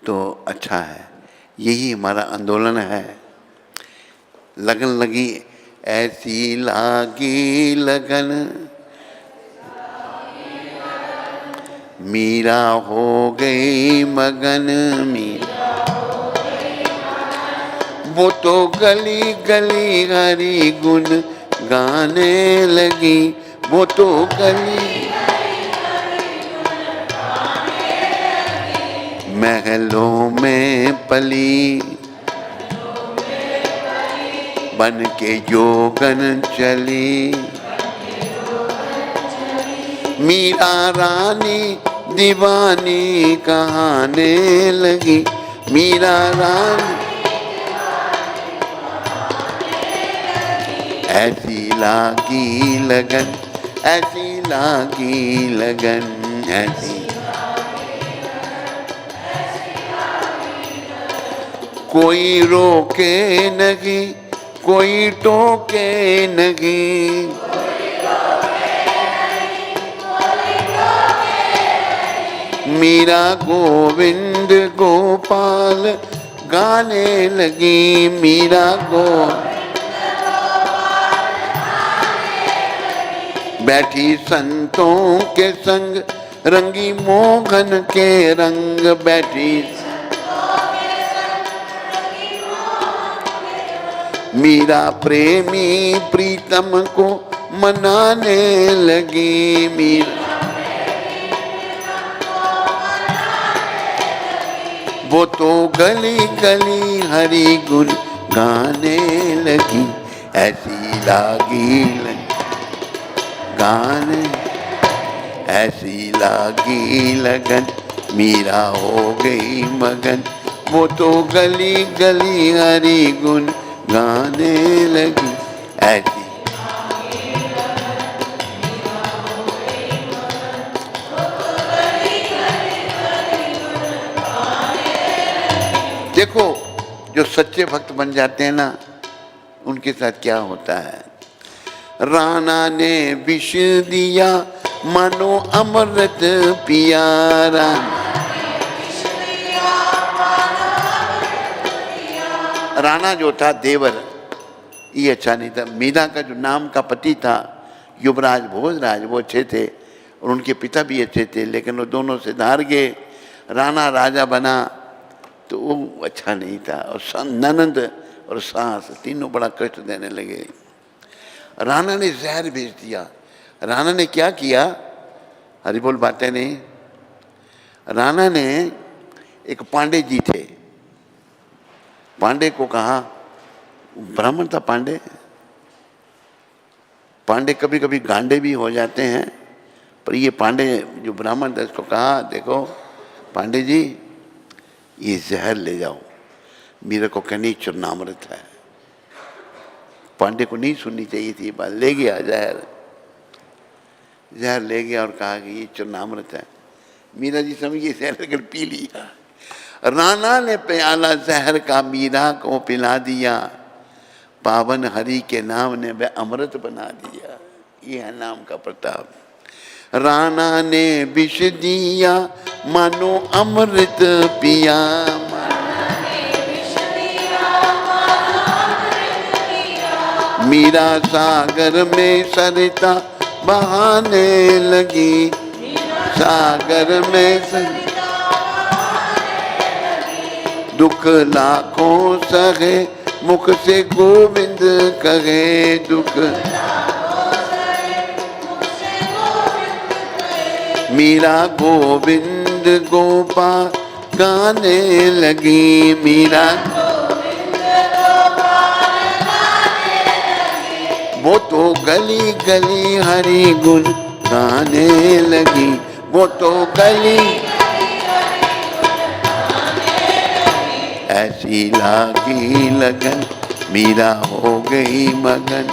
तो अच्छा है। यही हमारा आंदोलन है। लगन लगी, ऐसी लागी लगन मीरा हो गई मगन। मीरा वो तो गली गली हरि गुण गाने लगी। वो तो गली महलों में पली बन के जोगन चली। मीरा रानी दीवानी कहाने लगी। मीरा रानी ऐसी लागी लगन, ऐसी लागी लगन, ऐसी। कोई रोके नहीं, कोई टोके नहीं। मीरा गोविंद गोपाल गाने लगी। मीरा बैठी संतों के संग रंगी मोहन के रंग। बैठी मीरा प्रेमी प्रीतम को मनाने लगी। मीरा वो तो गली गली हरि गुण गाने लगी। ऐसी लागी गाने, ऐसी लागी लगन मीरा हो गई मगन। वो तो गली गली हरि गुण गाने लगी। ऐसी देखो, जो सच्चे भक्त बन जाते हैं ना, उनके साथ क्या होता है। राणा ने विष दिया मानो अमृत पियारा। राणा जो था देवर, ये अच्छा नहीं था। मीरा का जो नाम का पति था युवराज भोजराज, वो अच्छे थे और उनके पिता भी अच्छे थे, लेकिन वो दोनों से हार गए। राणा राजा बना तो वो अच्छा नहीं था। और ननंद और सास तीनों बड़ा कष्ट देने लगे। राणा ने जहर भेज दिया। राणा ने क्या किया, हरि बोल बातें नहीं। राणा ने, एक पांडे जी थे, पांडे को कहा, ब्राह्मण था पांडे। पांडे कभी कभी गांडे भी हो जाते हैं, पर ये पांडे जो ब्राह्मण था, इसको कहा, देखो पांडे जी, ये जहर ले जाओ, मेरे को कहनी चूर्णामृत है। पांडे को नहीं सुननी चाहिए थी बात। ले गया जहर, जहर ले गया और कहा कि ये चूर्णामृत है। मीरा जी समझिए जहर लेकर पी लिया। राणा ने प्याला जहर का मीरा को पिला दिया। पावन हरि के नाम ने वह अमृत बना दिया। ये है नाम का प्रताप। राणा ने विष दिया मानो अमृत पिया। मीरा सागर में सरिता बहाने लगी, सागर में सरिता दुख लाखों सहे, मुख से गोविंद कहे दुख। मीरा गोविंद गोपाल गाने लगी, मीरा वो तो गली गली हरि गुण गाने लगी, वो तो गली ऐसी लागी लगन, मीरा हो गई मगन,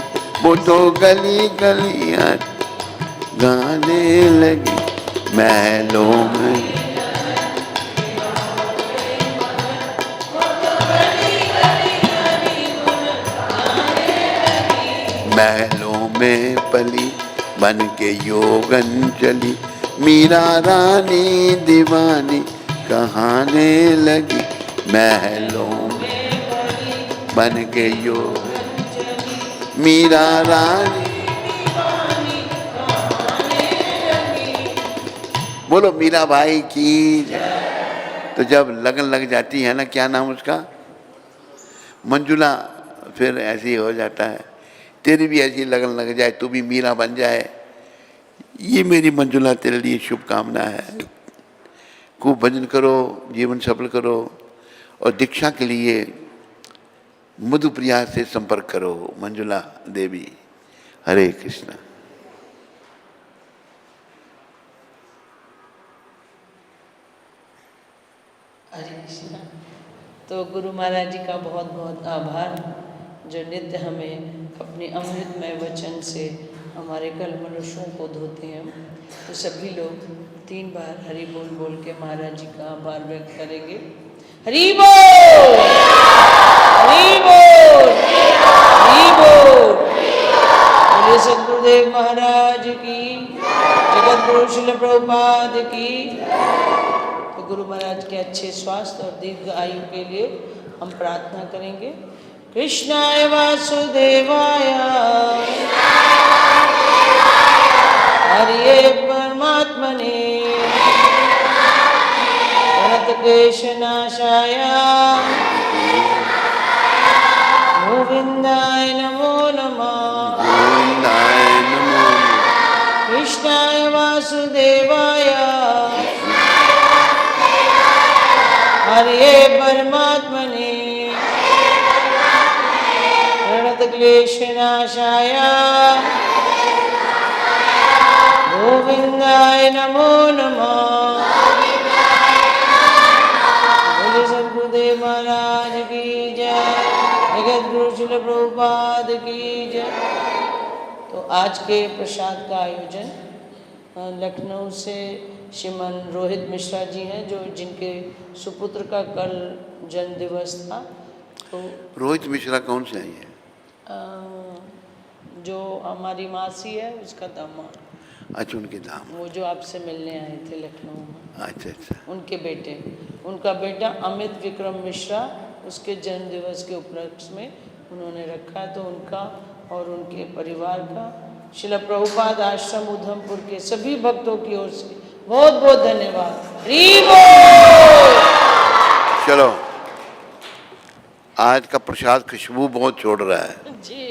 वो तो गली गली गाने लगी। महलों में महलों में पली बन के योगन चली, मीरा रानी दीवानी कहाने लगी। महलों में बन के योगन चली, मीरा रानी बोलो मीरा भाई की। तो जब लगन लग जाती है ना, क्या नाम उसका, मंजुला, फिर ऐसे ही हो जाता है। तेरी भी ऐसी लगन लग जाए, तू भी मीरा बन जाए, ये मेरी मंजुला तेरे लिए शुभकामना है। खूब भजन करो, जीवन सफल करो, और दीक्षा के लिए मधुप्रिया से संपर्क करो। मंजुला देवी, हरे कृष्ण। हरे कृष्णा। तो गुरु महाराज जी का बहुत बहुत आभार, जो नित्य हमें अपने अमृतमय वचन से हमारे कलमलों को धोते हैं। तो सभी लोग 3 बार हरि बोल बोल के महाराज जी का आभार व्यक्त करेंगे। हरि बोल, हरि बोल, हरि बोल। बोले सद्गुरुदेव महाराज की, जगत गुरु श्रील प्रभुपाद की। तो गुरु महाराज के अच्छे स्वास्थ्य और दीर्घ आयु के लिए हम प्रार्थना करेंगे। कृष्णाय वासुदेवाय हरे परमात्मने प्रणतक्लेशनाशाय गोविंदाय नमो नमः। कृष्णाय वासुदेवाय हरे परमात्मने प्रणतक्लेशनाशाय गोविंदाय नमो नमः। बोले सद्गुरुदेव महाराज की जय, जगत गुरु श्रील प्रभुपाद की जय। तो आज के प्रसाद का आयोजन लखनऊ से श्रीमान रोहित मिश्रा जी हैं, जो जिनके सुपुत्र का कल जन्म दिवस था। तो रोहित मिश्रा कौन से आई है? जो हमारी मासी है उसका दामाद। अच्छा, उनके दाम, वो जो आपसे मिलने आए थे लखनऊ में। अच्छा अच्छा। उनके बेटे, उनका बेटा अमित विक्रम मिश्रा, उसके जन्म दिवस के उपलक्ष्य में उन्होंने रखा। तो उनका और उनके परिवार का श्रील प्रभुपाद आश्रम उधमपुर के सभी भक्तों की ओर से बहुत बहुत धन्यवाद। हरि बोल। चलो, आज का प्रसाद खुशबू बहुत छोड़ रहा है जी।